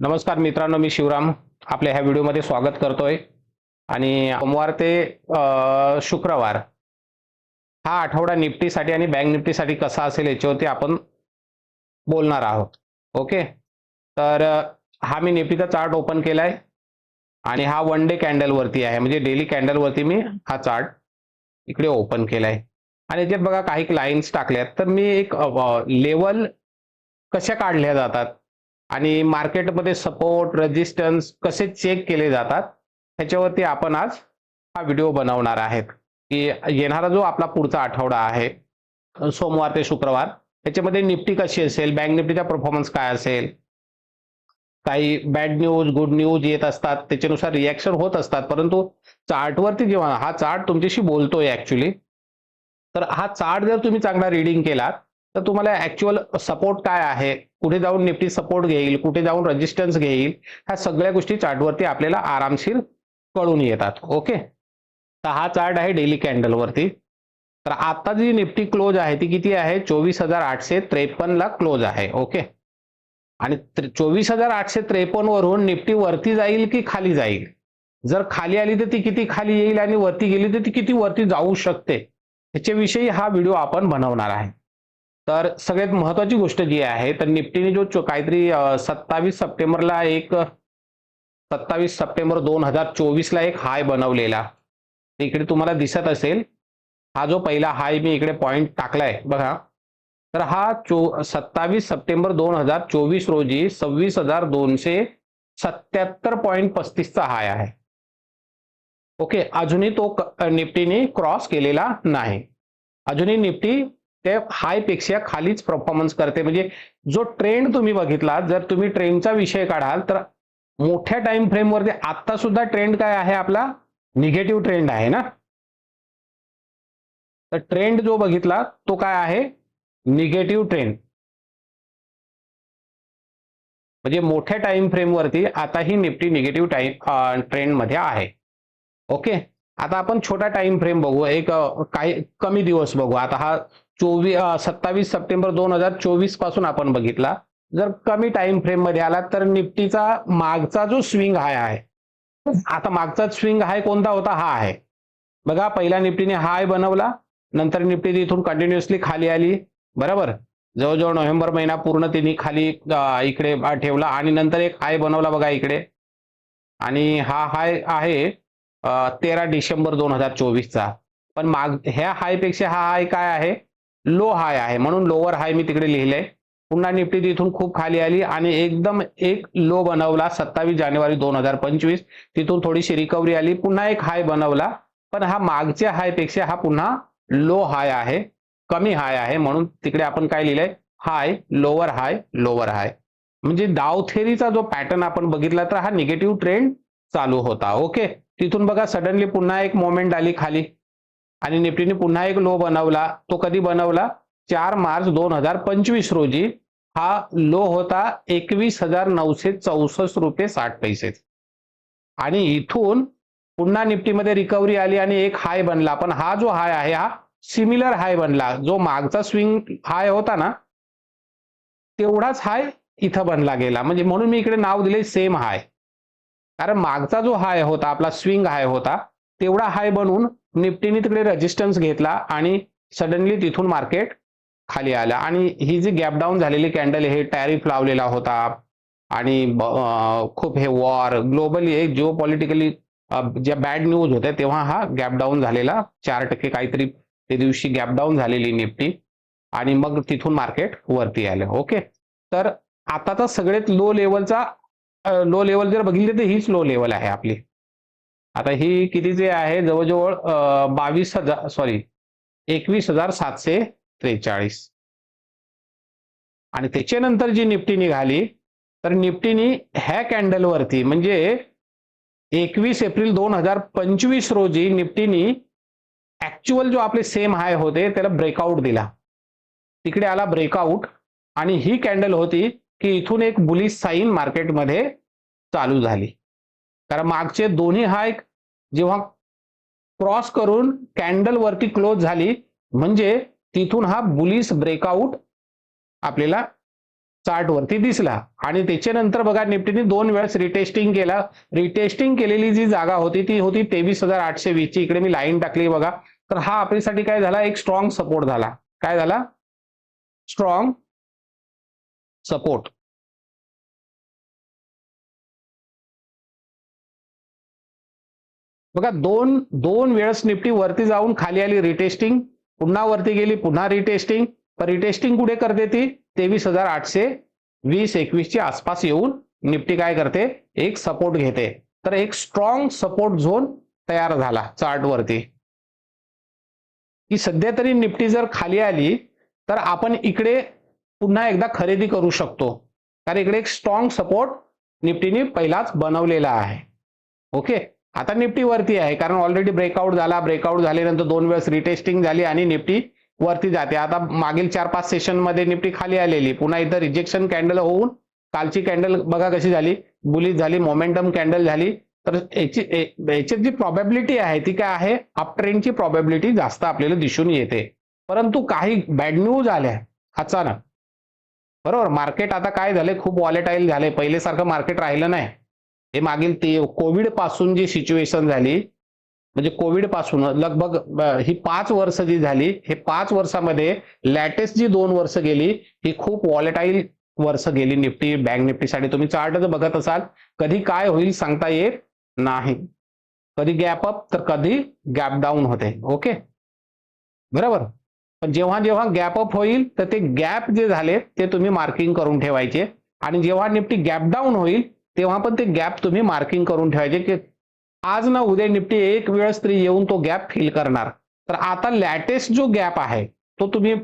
नमस्कार मित्रांनो, मी शिवराम आपल्या ह्या व्हिडिओमध्ये स्वागत करतोय. आणि सोमवार ते शुक्रवार हा आठवडा निफ्टीसाठी आणि बँक निफ्टीसाठी कसा असेल याच्यावरती आपण बोलणार आहोत. ओके, तर हा मी निफ्टीचा चार्ट ओपन केलाय आणि हा वन डे कॅन्डल वरती आहे, म्हणजे डेली कॅन्डल वरती मी हा चार्ट इकडे ओपन केलाय. आणि याच्यात बघा काही लाईन्स टाकल्यात, तर मी एक लेवल कशा काढल्या जातात आणि मार्केटमध्ये सपोर्ट रेजिस्टन्स कसे चेक केले जातात ह्याच्यावरती आपण आज हा व्हिडिओ बनवणार आहेत. की येणारा जो आपला पुढचा आठवडा आहे सोमवार ते शुक्रवार, त्याच्यामध्ये निफ्टी कशी असेल, बँक निफ्टीचा परफॉर्मन्स काय असेल, काही बॅड न्यूज गुड न्यूज येत असतात, त्याच्यानुसार रिॲक्शन होत असतात. परंतु चार्टवरती जेव्हा हा चार्ट तुमच्याशी बोलतोय ऍक्च्युली, तर हा चार्ट जर तुम्ही चांगला रीडिंग केला तर तुम्हाला ऍक्च्युअल सपोर्ट काय आहे, कुठे जाऊन निफ्टी सपोर्ट घेईल, कुठे जाऊन रेजिस्टन्स घेईल, ह्या सगळ्या गोष्टी चार्टवरती आपल्याला आरामशीर कळून येतात. ओके, तर हा चार्ट आहे डेली कॅन्डल वरती. तर आता जी निफ्टी क्लोज आहे ती किती आहे, 24,853 ला क्लोज आहे. ओके, आणि 24,853 वरून निफ्टी वरती जाईल की खाली जाईल, जर खाली आली तर ती किती खाली येईल आणि वरती गेली तर ती किती वरती जाऊ शकते, याच्याविषयी हा व्हिडिओ आपण बनवणार आहे. तर सगळ्यात महत्वाची गोष्ट जी आहे, तर निफ्टीने जो काहीतरी 27 सप्टेंबर 2024 ला एक हाय बनवलेला, इकडे तुम्हाला दिसत असेल. हा जो पहिला हाय मी इकडे पॉइंट टाकलाय बघा, तर हा 27 सप्टेंबर 2024 रोजी 26,277.35 चा हाय आहे. ओके, अजूनही तो निफ्टीने क्रॉस केलेला नाही. अजूनही निफ्टी ते हाय पेक्षा खालीच परफॉर्मन्स करते. म्हणजे जो ट्रेंड तुम्ही बघितला, जर तुम्ही ट्रेंडचा विषय काढाल तर मोठ्या टाइम फ्रेम वरती आता सुद्धा ट्रेंड काय आहे, आपला निगेटिव्ह ट्रेंड आहे ना. तर ट्रेंड जो बघितला तो काय आहे, निगेटिव्ह ट्रेंड. म्हणजे मोठ्या टाइम फ्रेम वरती आता ही निफ्टी निगेटिव्ह टाइम ट्रेंड मध्ये आहे. ओके, आता आपण छोटा टाइम फ्रेम बघू, एक काही कमी दिवस बघू. आता हा 27 सप्टेंबर 2024 पासून आपण बघितला. जर कमी टाइम फ्रेम मध्ये आला तर निफ्टीचा मागचा जो स्विंग हाय आहे, आता मागचा स्विंग हाय कोणता होता, हा आहे बघा. पहिला निफ्टीने हाय बनवला, नंतर निफ्टी तिथून कंटिन्युअसली खाली आली, बरोबर. जवळजवळ नोव्हेंबर महिना पूर्ण तिने खाली इकडे ठेवला आणि नंतर एक हाय बनवला बघा इकडे. आणि हा हाय आहे 13 डिसेंबर 2024 चा. पण ह्या हाय पेक्षा हा हाय काय आहे, लो हाय आहे, म्हणून लोअर हाय मी तिकडे लिहिलंय. पुन्हा निफ्टी तिथून खूप खाली आली आणि एकदम एक लो बनवला 27 जानेवारी 2025. तिथून थोडीशी रिकव्हरी आली, पुन्हा एक हाय बनवला. पण हा मागच्या हाय पेक्षा हा पुन्हा लो हाय आहे, कमी हाय आहे, म्हणून तिकडे आपण काय लिहिलंय, हाय लोअर हाय लोअर हाय. म्हणजे डाव थेरीचा जो पॅटर्न आपण बघितला तर हा निगेटिव्ह ट्रेंड चालू होता. ओके, तिथून बघा सडनली पुन्हा एक मोमेंट आली खाली आणि निफ्टीने पुन्हा एक लो बनवला. तो कधी बनवला, 4 मार्च 2025 रोजी. हा लो होता 21,964 रुपये 60 पैसे. आणि इथून पुन्हा निफ्टीमध्ये रिकव्हरी आली आणि एक हाय बनला. पण हा जो हाय आहे हा सिमिलर हाय बनला, जो मागचा स्विंग हाय होता ना तेवढाच हाय इथं बनला गेला. म्हणजे म्हणून मी इकडे नाव दिले सेम हाय, कारण मागचा जो हाय होता आपला स्विंग हाय होता तेवढा हाय बनवून निफ्टीने तिकडे रेजिस्टन्स घेतला आणि सडनली तिथून मार्केट खाली आलं. आणि ही जी गॅप डाऊन झालेली कॅन्डल, हे टॅरिफ लावलेला होता आणि खूप हे वॉर ग्लोबली एक जिओ पॉलिटिकली ज्या बॅड न्यूज होत्या तेव्हा हा गॅप डाऊन झालेला, 4% काहीतरी ते दिवशी गॅप डाऊन झालेली निफ्टी आणि मग तिथून मार्केट वरती आलं. ओके, तर आता तर सगळ्यात लो लेवलचा लो लेवल जर बघितली तर हीच लो लेवल आहे आपली. आता ही कितीची आहे, जवळजवळ 21,743. आणि त्याच्यानंतर जी निफ्टी निघाली, तर निफ्टीनी ह्या कॅन्डलवरती म्हणजे 21 एप्रिल 2025 रोजी निफ्टीनी ऍक्च्युअल जो आपले सेम हाय होते त्याला ब्रेकआउट दिला, तिकडे आला ब्रेकआउट. आणि ही कॅन्डल होती की इथून एक बुलिश साईन मार्केटमध्ये चालू झाली. कारण मागचे दोन्ही हाय जेव्हा क्रॉस करून कॅन्डल वरती क्लोज झाली, म्हणजे तिथून हा बुलिश ब्रेकआउट आपल्याला चार्ट वरती दिसला आणि त्याच्यानंतर बघा निफ्टीने 2 वेळेस रिटेस्टिंग केला. रिटेस्टिंग केलेली जी जागा होती ती होती 23,820 ची. इकडे मी लाईन टाकली बघा. तर हा आपल्यासाठी काय झाला, एक स्ट्रॉंग सपोर्ट झाला. काय झाला, स्ट्रॉंग सपोर्ट. बघा दोन वेळेस निफ्टी वरती जाऊन खाली आली, रिटेस्टिंग, पुन्हा वरती गेली, पुन्हा रिटेस्टिंग. पण रिटेस्टिंग कुठे करते ती, 23,820-21 च्या आसपास येऊन निफ्टी काय करते, एक सपोर्ट घेते. तर एक स्ट्रॉंग सपोर्ट झोन तयार झाला चार्ट वरती, की सध्या तरी निफ्टी जर खाली आली तर आपण इकडे पुन्हा एकदा खरेदी करू शकतो, कारण इकडे एक स्ट्रॉंग सपोर्ट निफ्टीने पहिलाच बनवलेला आहे. ओके, आता निफ्टी वरती आहे कारण ऑलरेडी ब्रेकआउट झाला. ब्रेकआउट झाल्यानंतर 2 वेळेस रिटेस्टिंग झाली आणि निफ्टी वरती जाते. आता मागील 4-5 सेशन मध्ये निफ्टी खाली आलेली, पुन्हा इथं रिजेक्शन कॅन्डल होऊन कालची कॅन्डल बघा कशी झाली, बुलिश झाली, मोमेंटम कॅन्डल झाली. तर याची जी प्रॉबॅबिलिटी आहे ती काय आहे, अप ट्रेंडची प्रॉबॅबिलिटी जास्त आपल्याला दिसून येते. परंतु काही बॅड न्यूज आल्या अचानक, बरोबर. मार्केट आता काय झालंय, खूप वॉलेटाईल झालंय, पहिलेसारखं मार्केट राहिलं नाही. हे मागील कोविड पासून जी सिच्युएशन झाली, म्हणजे कोविड पासून लगभग ही 5 वर्ष जी झाली, हे 5 वर्षामध्ये लॅटेस्ट जी 2 वर्ष गेली ही खूप वॉलेटाईल वर्ष गेली निफ्टी, बँक निफ्टीसाठी. तुम्ही चार्ट जर बघत असाल, कधी काय होईल सांगता येत नाही. कधी गॅप अप तर कधी गॅप डाऊन होते. ओके, बरोबर. पण जेव्हा जेव्हा गॅप अप होईल तर ते गॅप जे झाले ते तुम्ही मार्किंग करून ठेवायचे, आणि जेव्हा निफ्टी गॅप डाऊन होईल तेव्हा पण ते गॅप तुम्ही मार्किंग करून ठेवायचे, की आज ना उद्या निफ्टी एक वेळेस तरी येऊन तो गॅप फिल करणार. तर आता लॅटेस्ट जो गॅप आहे तो तुम्ही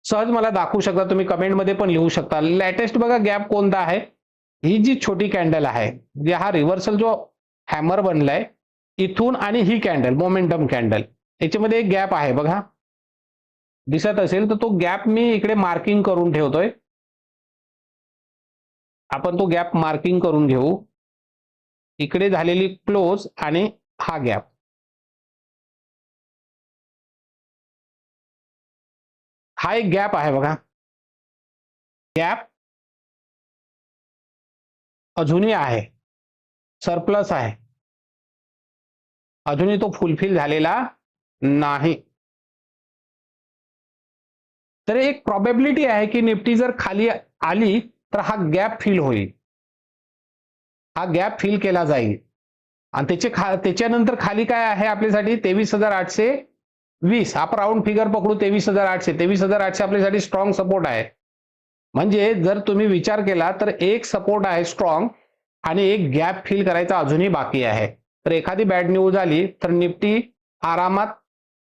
सहज मला दाखवू शकता, तुम्ही कमेंटमध्ये पण लिहू शकता. लॅटेस्ट बघा गॅप कोणता आहे, ही जी छोटी कॅन्डल आहे, जे हा रिव्हर्सल जो हॅमर बनलाय इथून, आणि ही कॅन्डल मोमेंटम कॅन्डल, याच्यामध्ये एक गॅप आहे बघा, दिसत असेल तर तो गॅप मी इकडे मार्किंग करून ठेवतोय. आपण तो गॅप मार्किंग करून घेऊ. इकडे झालेली क्लोज आणि हा गॅप, हा एक गॅप आहे बघा. गॅप अजूनही आहे, सरप्लस आहे, अजूनही तो फुलफिल झालेला नाही. तर एक प्रॉबॅबिलिटी आहे की निफ्टी जर खाली आली तर हा गॅप फिल होईल, हा गॅप फिल केला जाईल. आणि त्याच्यानंतर खाली काय आहे आपल्यासाठी, 23,820. आपण राऊंड फिगर पकडू, 23,800. 23,800 आपल्यासाठी स्ट्रॉंग सपोर्ट आहे. म्हणजे जर तुम्ही विचार केला तर एक सपोर्ट आहे स्ट्रॉंग, आणि एक गॅप फिल करायचा अजूनही बाकी आहे. तर एखादी बॅड न्यूज आली तर निफ्टी आरामात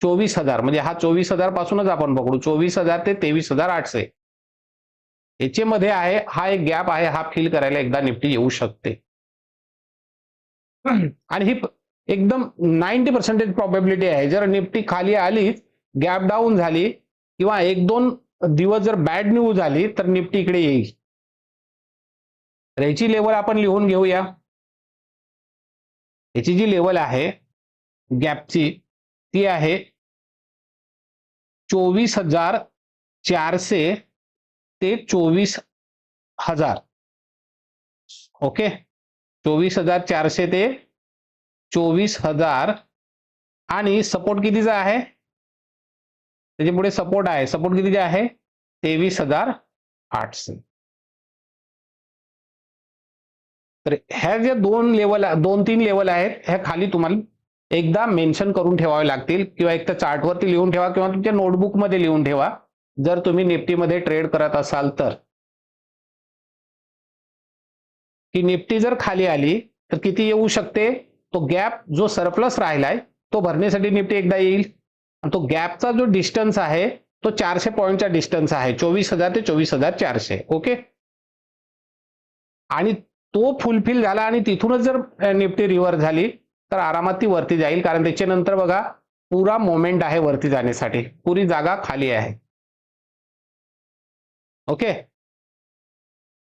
24,000, म्हणजे हा 24,000 पासूनच आपण पकडू, 24,000 ते 23,800 याच्यामध्ये आहे. हा एक गॅप आहे, हा फिल करायला एकदा निफ्टी येऊ शकते. आणि ही एकदम 90% प्रॉबॅबिलिटी आहे. जर निफ्टी खाली आली, गॅप डाऊन झाली, किंवा 1-2 दिवस जर बॅड न्यूज आली तर निफ्टी इकडे येईल. याची लेवल आपण लिहून घेऊया. याची जी लेवल आहे गॅपची ती आहे 24,400 ते 24,000. ओके, 24,400 ते 24,000. आणि सपोर्ट कितीचा आहे, त्याच्या पुढे सपोर्ट आहे, सपोर्ट कितीचा आहे, 23,800. तर ह्या ज्या 2-3 लेवल आहेत, ह्या खाली तुम्हाला एकदा मेन्शन करून ठेवावे लागतील, किंवा एक तर चार्टवरती लिहून ठेवा किंवा तुमच्या नोटबुक मध्ये लिहून ठेवा जर तुम्ही निफ्टीमध्ये ट्रेड करत असाल तर. की निफ्टी जर खाली आली तर किती येऊ शकते, तो गॅप जो सरप्लस राहिलाय तो भरण्यासाठी निफ्टी एकदा येईल. तो गॅपचा जो डिस्टन्स आहे तो 400 पॉईंटचा डिस्टन्स आहे, 24,000 ते 24,400. ओके, आणि तो फुलफिल झाला आणि तिथूनच जर निफ्टी रिव्हर्स झाली तर आरामात ती वरती जाईल, कारण त्याच्यानंतर बघा पुरा मोमेंट आहे वरती जाण्यासाठी, पुरी जागा खाली आहे. ओके,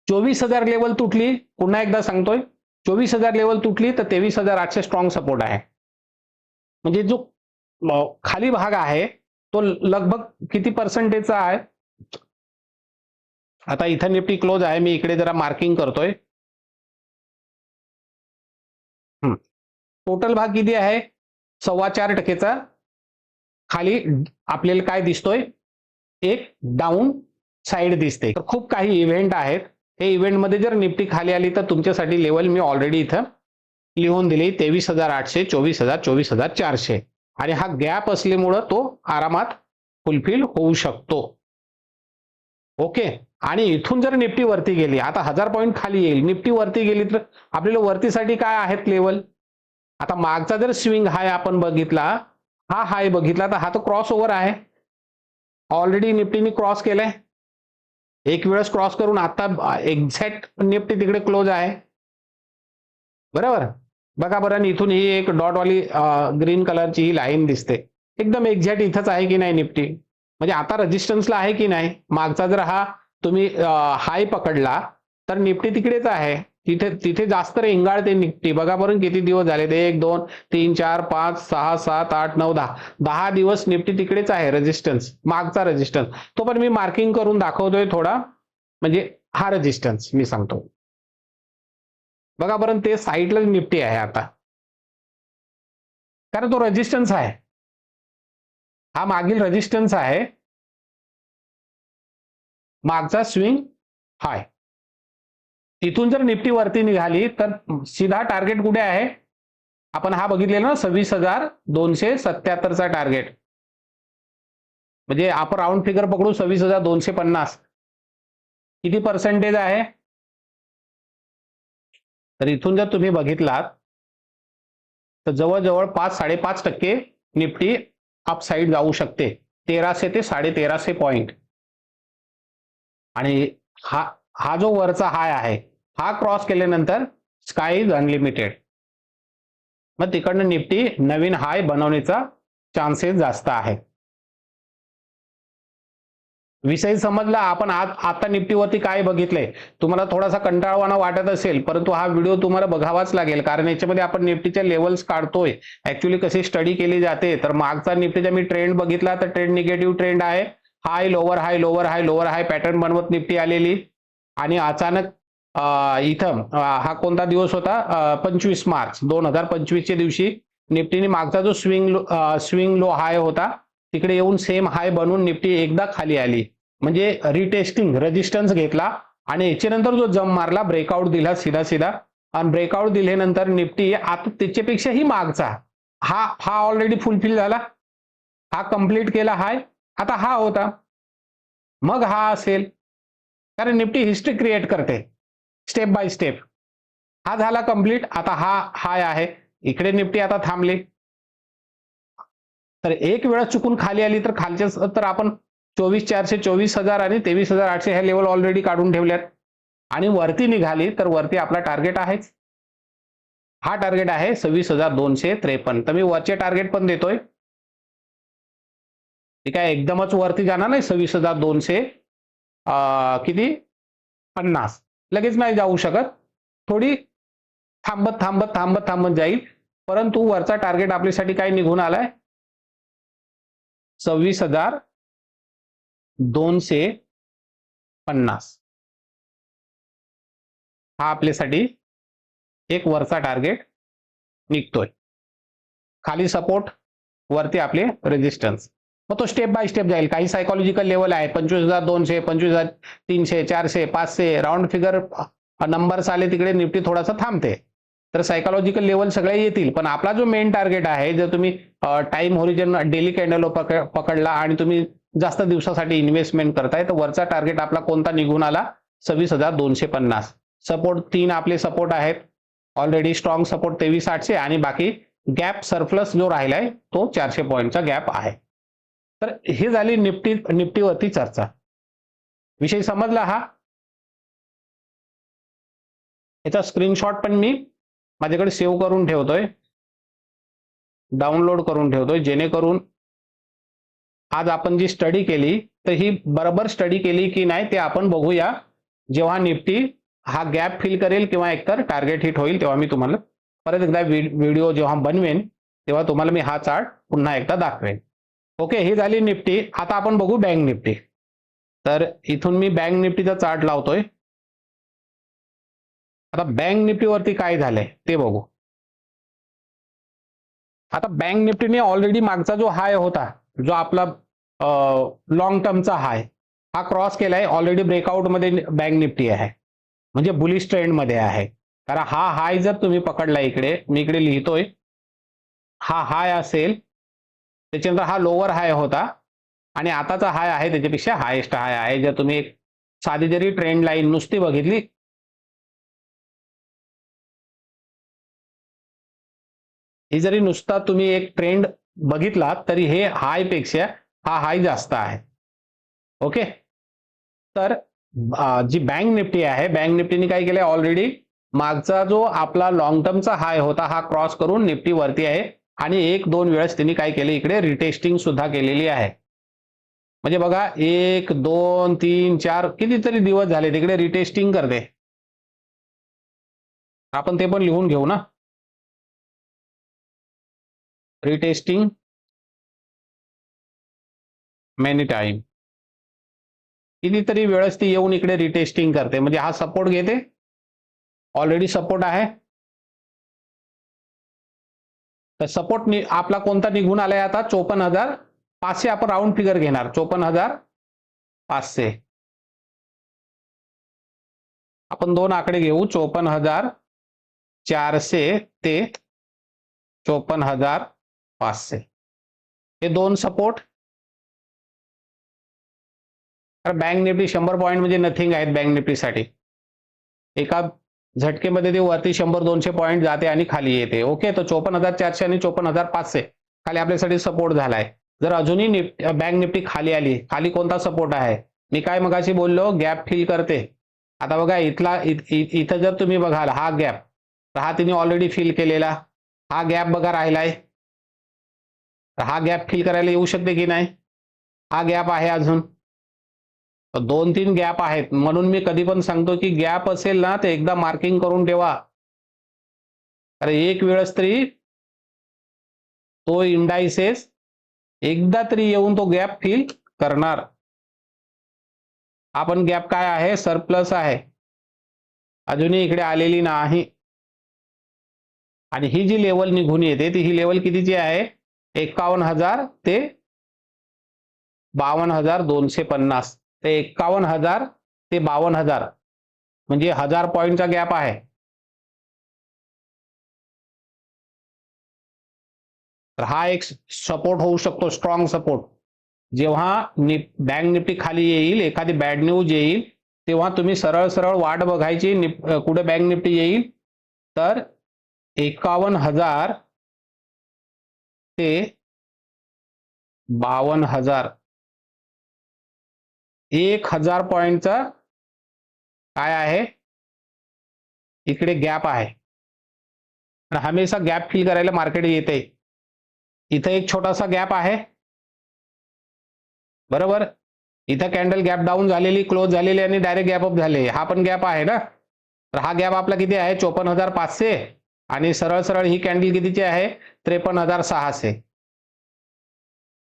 24,000 लेवल तुटली, पुन्हा एकदा सांगतोय, 24,000 लेवल तुटली तर 23,800 स्ट्रॉंग सपोर्ट आहे. म्हणजे जो खाली भाग आहे तो लगभग किती पर्सेंटेजचा आहे, आता इथं निफ्टी क्लोज आहे, मी इकडे जरा मार्किंग करतोय. टोटल भाग किती आहे? 4.25%चा. खाली आपल्याला काय दिसतोय? एक डाऊन साइड दिसते. तर खूप काही इव्हेंट आहेत. हे इव्हेंटमध्ये जर निफ्टी खाली आली तर तुमच्यासाठी लेवल मी ऑलरेडी इथं लिहून दिली, 23,800, 24,000, 24,400. आणि हा गॅप असल्यामुळं तो आरामात फुलफिल होऊ शकतो. ओके. आणि इथून जर निफ्टी वरती गेली, आता 1000 पॉईंट खाली येईल, निफ्टी वरती गेली तर आपल्याला वरतीसाठी काय आहेत लेवल? आता मागचा जर स्विंग हाय आपण बघितला, हा हाय बघितला, तर हा तो क्रॉस ओव्हर आहे. ऑलरेडी निफ्टीने क्रॉस केलाय. एक वेळेस क्रॉस करून आता एक्झॅक्ट निफ्टी तिकडे क्लोज आहे. बरोबर. बघा बरं, इथून ही एक डॉटवाली ग्रीन कलरची ही लाईन दिसते, एकदम एक्झॅक्ट इथंच आहे की नाही निफ्टी? म्हणजे आता रेजिस्टन्सला आहे की नाही? मागचा जर हा तुम्ही हाय पकडला तर निफ्टी तिकडेच आहे. तिथे तिथे जास्त रेंगाळते निफ्टी. बघा बरं किती दिवस झाले ते, 1 2 3 4 5 6 7 8 9 10 10 दिवस निफ्टी तिकडेच आहे. रेजिस्टन्स, मागचा रेजिस्टन्स तो पण मी मार्किंग करून दाखवतोय थोडा, म्हणजे हा रेजिस्टन्स मी सांगतो. बघा बरं ते साईडला निफ्टी आहे आता, कारण तो रेजिस्टन्स आहे. हा मागील रेजिस्टन्स आहे, मागचा स्विंग हाय. इथून जर निफ्टी वरती निघाली तर सीधा टार्गेट कुठे आहे? आपण हा बघितलेला ना, 26,277चा टार्गेट. म्हणजे आपण राऊंड फिगर पकडू 26,250. किती पर्सेंटेज आहे? तर इथून जर तुम्ही बघितलात तर जवळजवळ 5-5.5% निफ्टी अप साईड जाऊ शकते. 1300 ते 1350 पॉईंट. आणि हा हा जो वरचा हाय आहे, हा क्रॉस केल्यानंतर स्काय इज अनलिमिटेड. मग तिकडनं निफ्टी नवीन हाय बनवण्याचा चान्सेस जास्त आहे. विषय समजला. आपण आता निफ्टीवरती काय बघितलंय, तुम्हाला थोडासा कंटाळवाणा वाटत असेल, परंतु हा व्हिडिओ तुम्हाला बघावाच लागेल, कारण याच्यामध्ये आपण निफ्टीच्या लेवल्स काढतोय. ऍक्च्युली कशी स्टडी केली जाते, तर मागचा निफ्टीचा मी ट्रेंड बघितला तर ट्रेंड निगेटिव्ह ट्रेंड आहे. हाय लोवर हाय लोवर हाय लोवर हाय पॅटर्न बनवत निफ्टी आलेली, आणि अचानक इथं हा कोणता दिवस होता? 25 मार्च 2025च्या दिवशी निफ्टीने मागचा जो स्विंग लो हाय होता तिकडे येऊन सेम हाय बनवून निफ्टी एकदा खाली आली. म्हणजे रिटेस्टिंग रेजिस्टन्स घेतला आणि याच्यानंतर जो जम मारला, ब्रेकआउट दिला सीधा सीधा, आणि ब्रेकआउट दिल्यानंतर निफ्टी आता त्याच्यापेक्षाही मागचा हा ऑलरेडी फुलफिल झाला. हा कंप्लीट केला हाय. आता हा होता, मग हा असेल, कारण निफ्टी हिस्ट्री क्रिएट करते स्टेप बाय स्टेप. हा झाला कंप्लीट. आता हा हाय आहे, इकडे निफ्टी आता थांबली. तर एक वेळा चुकून खाली आली तर खालच्या तर आपण 24,400, 24,000 आणि 23,800 ह्या लेवल ऑलरेडी काढून ठेवल्यात. आणि वरती निघाली तर वरती आपला टार्गेट आहेच. हा टार्गेट आहे 26,253. तर मी वरचे टार्गेट पण देतोय. ठीक आहे, एकदमच वरती जाणार नाही. 26,200 किती 50 लगेच नाही जाऊ शकत, थोडी थांबत थांबत थांबत थांबत जाईल. परंतु वरचा टार्गेट आपल्यासाठी काय निघून आलाय? 26,250. हा आपल्यासाठी एक वरचा टार्गेट निघतोय. खाली सपोर्ट, वरती आपले रेजिस्टन्स. मग तो स्टेप बाय स्टेप जाईल. काही सायकोलॉजिकल लेवल आहे 25,200, 25,300, 400, 500 राऊंड फिगर नंबर्स आले तिकडे निफ्टी थोडासा थांबते. तर सायकोलॉजिकल लेवल सगळे येतील, पण आपला जो मेन टार्गेट आहे, जर तुम्ही टाइम होरिजन डेली कॅन्डल पकडला आणि तुम्ही जास्त दिवसासाठी इन्व्हेस्टमेंट करताय, तर वरचा टार्गेट आपला कोणता निघून आला? 26,250. सपोर्ट 3 आपले सपोर्ट आहेत ऑलरेडी. स्ट्रॉंग सपोर्ट 23,800 आणि बाकी गॅप सरप्लस जो राहिलाय तो 400 पॉईंटचा गॅप आहे. तर ही झाली निफ्टीवरती चर्चा. विषय समजला हा? याचा स्क्रीनशॉट पण मी माझ्याकडे सेव्ह करून ठेवतोय, डाउनलोड करून ठेवतोय, जेणेकरून आज आपण जी स्टडी केली तर ही बरोबर स्टडी केली की नाही ते आपण बघूया. जेव्हा निफ्टी हा गॅप फिल करेल किंवा एकतर टार्गेट हिट होईल, तेव्हा मी तुम्हाला परत एकदा व्हिडिओ जेव्हा बनवेन तेव्हा तुम्हाला मी हा चार्ट पुन्हा एकदा दाखवेन. ओके, ही झाली निफ्टी. आता आपण बघू बँक निफ्टी. तर इथून मी बँक निफ्टीचा चार्ट लावतोय. आता बँक निफ्टीवरती काय झालंय ते बघू. आता बँक निफ्टीने ऑलरेडी मागचा जो हाय होता, जो आपला लॉंग टर्मचा हाय, हा क्रॉस केलाय. ऑलरेडी ब्रेकआउट मध्ये बँक निफ्टी आहे, म्हणजे बुलिश ट्रेंड मध्ये आहे. कारण हा हाय जर तुम्ही पकडला इकडे, मी इकडे लिहितोय, हा हाय असेल, त्याच्यानंतर हा लोअर हाय होता आणि आताचा हाय आहे त्याच्यापेक्षा हायेस्ट हाय आहे. जर तुम्ही एक साधी जरी ट्रेंड लाईन नुसती बघितली, ही जरी नुसता तुम्ही एक ट्रेंड बघितला तरी हे हाय पेक्षा हा हाय जास्त आहे. ओके. तर जी बँक निफ्टी आहे, बँक निफ्टीने काय केलंय, ऑलरेडी मागचा जो आपला लॉंग टर्मचा हाय होता हा क्रॉस करून निफ्टी वरती आहे आणि एक दोन वेळेस त्यांनी काय केले, इकडे रिटेस्टिंग सुद्धा केलेली आहे. म्हणजे बघा, 1 2 3 4 कितीतरी दिवस झाले तिकडे रिटेस्टिंग करते. आपण ते पण लिहून घेऊ ना. रिटेस्टिंग मेनी टाइम, कितीतरी वेळेस ती येऊन इकडे रिटेस्टिंग करते. म्हणजे हा सपोर्ट घेते, ऑलरेडी सपोर्ट आहे. तर सपोर्ट आपला कोणता निघून आलाय आता, 54,500. आपण राऊंड फिगर घेणार, 54,500. आपण दोन आकडे घेऊ, 54,400 ते 54,500. हे दोन सपोर्ट. तर बँक निफ्टी 100 पॉईंट म्हणजे नथिंग आहेत बँक निफ्टीसाठी. एका झटकेमध्ये ते वरती 100-200 पॉईंट जाते आणि खाली येते. ओके. तर 54,400 आणि 54,500 खाली आपल्यासाठी सपोर्ट झालाय. जर अजूनही बँक निफ्टी खाली आली, खाली कोणता सपोर्ट आहे, मी काय मगाशी बोललो, गॅप फिल करते. आता बघा, इथं जर तुम्ही बघाल हा गॅप, तर हा तिने ऑलरेडी फिल केलेला. हा गॅप बघा राहिलाय, तर हा गॅप फिल करायला येऊ शकते की नाही. हा गॅप आहे अजून, 2-3 गॅप आहेत. म्हणून मी कधी पण सांगतो की गॅप असेल ना ते एकदा मार्किंग करून ठेवा. अरे एक वेळेस तरी तो इंडायसेस एकदा तरी येऊन तो गॅप फिल करणार. हा पण गॅप काय आहे, सरप्लस आहे, अजूनही इकडे आलेली नाही. आणि ही जी लेवल निघून येते ती ही लेवल कितीची आहे, 51,000 ते 52,250. ते 51,000 ते 52,000 म्हणजे 1000 पॉईंटचा गॅप आहे. तर हा एक सपोर्ट होऊ शकतो, स्ट्रॉंग सपोर्ट. जेव्हा बँक निफ्टी खाली येईल, एखादी बॅड न्यूज येईल, तेव्हा तुम्ही सरळ सरळ वाट बघायची, कुठे बँक निफ्टी येईल. तर 51,000 ते 52,000, 1,000 पॉईंटचा काय आहे, इकडे गॅप आहे. हमेशा गॅप फिल करायला मार्केट येते. इथं एक छोटासा गॅप आहे, बरोबर. इथं कॅन्डल गॅप डाऊन झालेली, क्लोज झालेली आणि डायरेक्ट गॅप अप झाले. हा पण गॅप आहे ना. तर हा गॅप आपला किती आहे, 54,500. आणि सरळ सरळ ही कॅन्डल कितीची आहे, 53,600.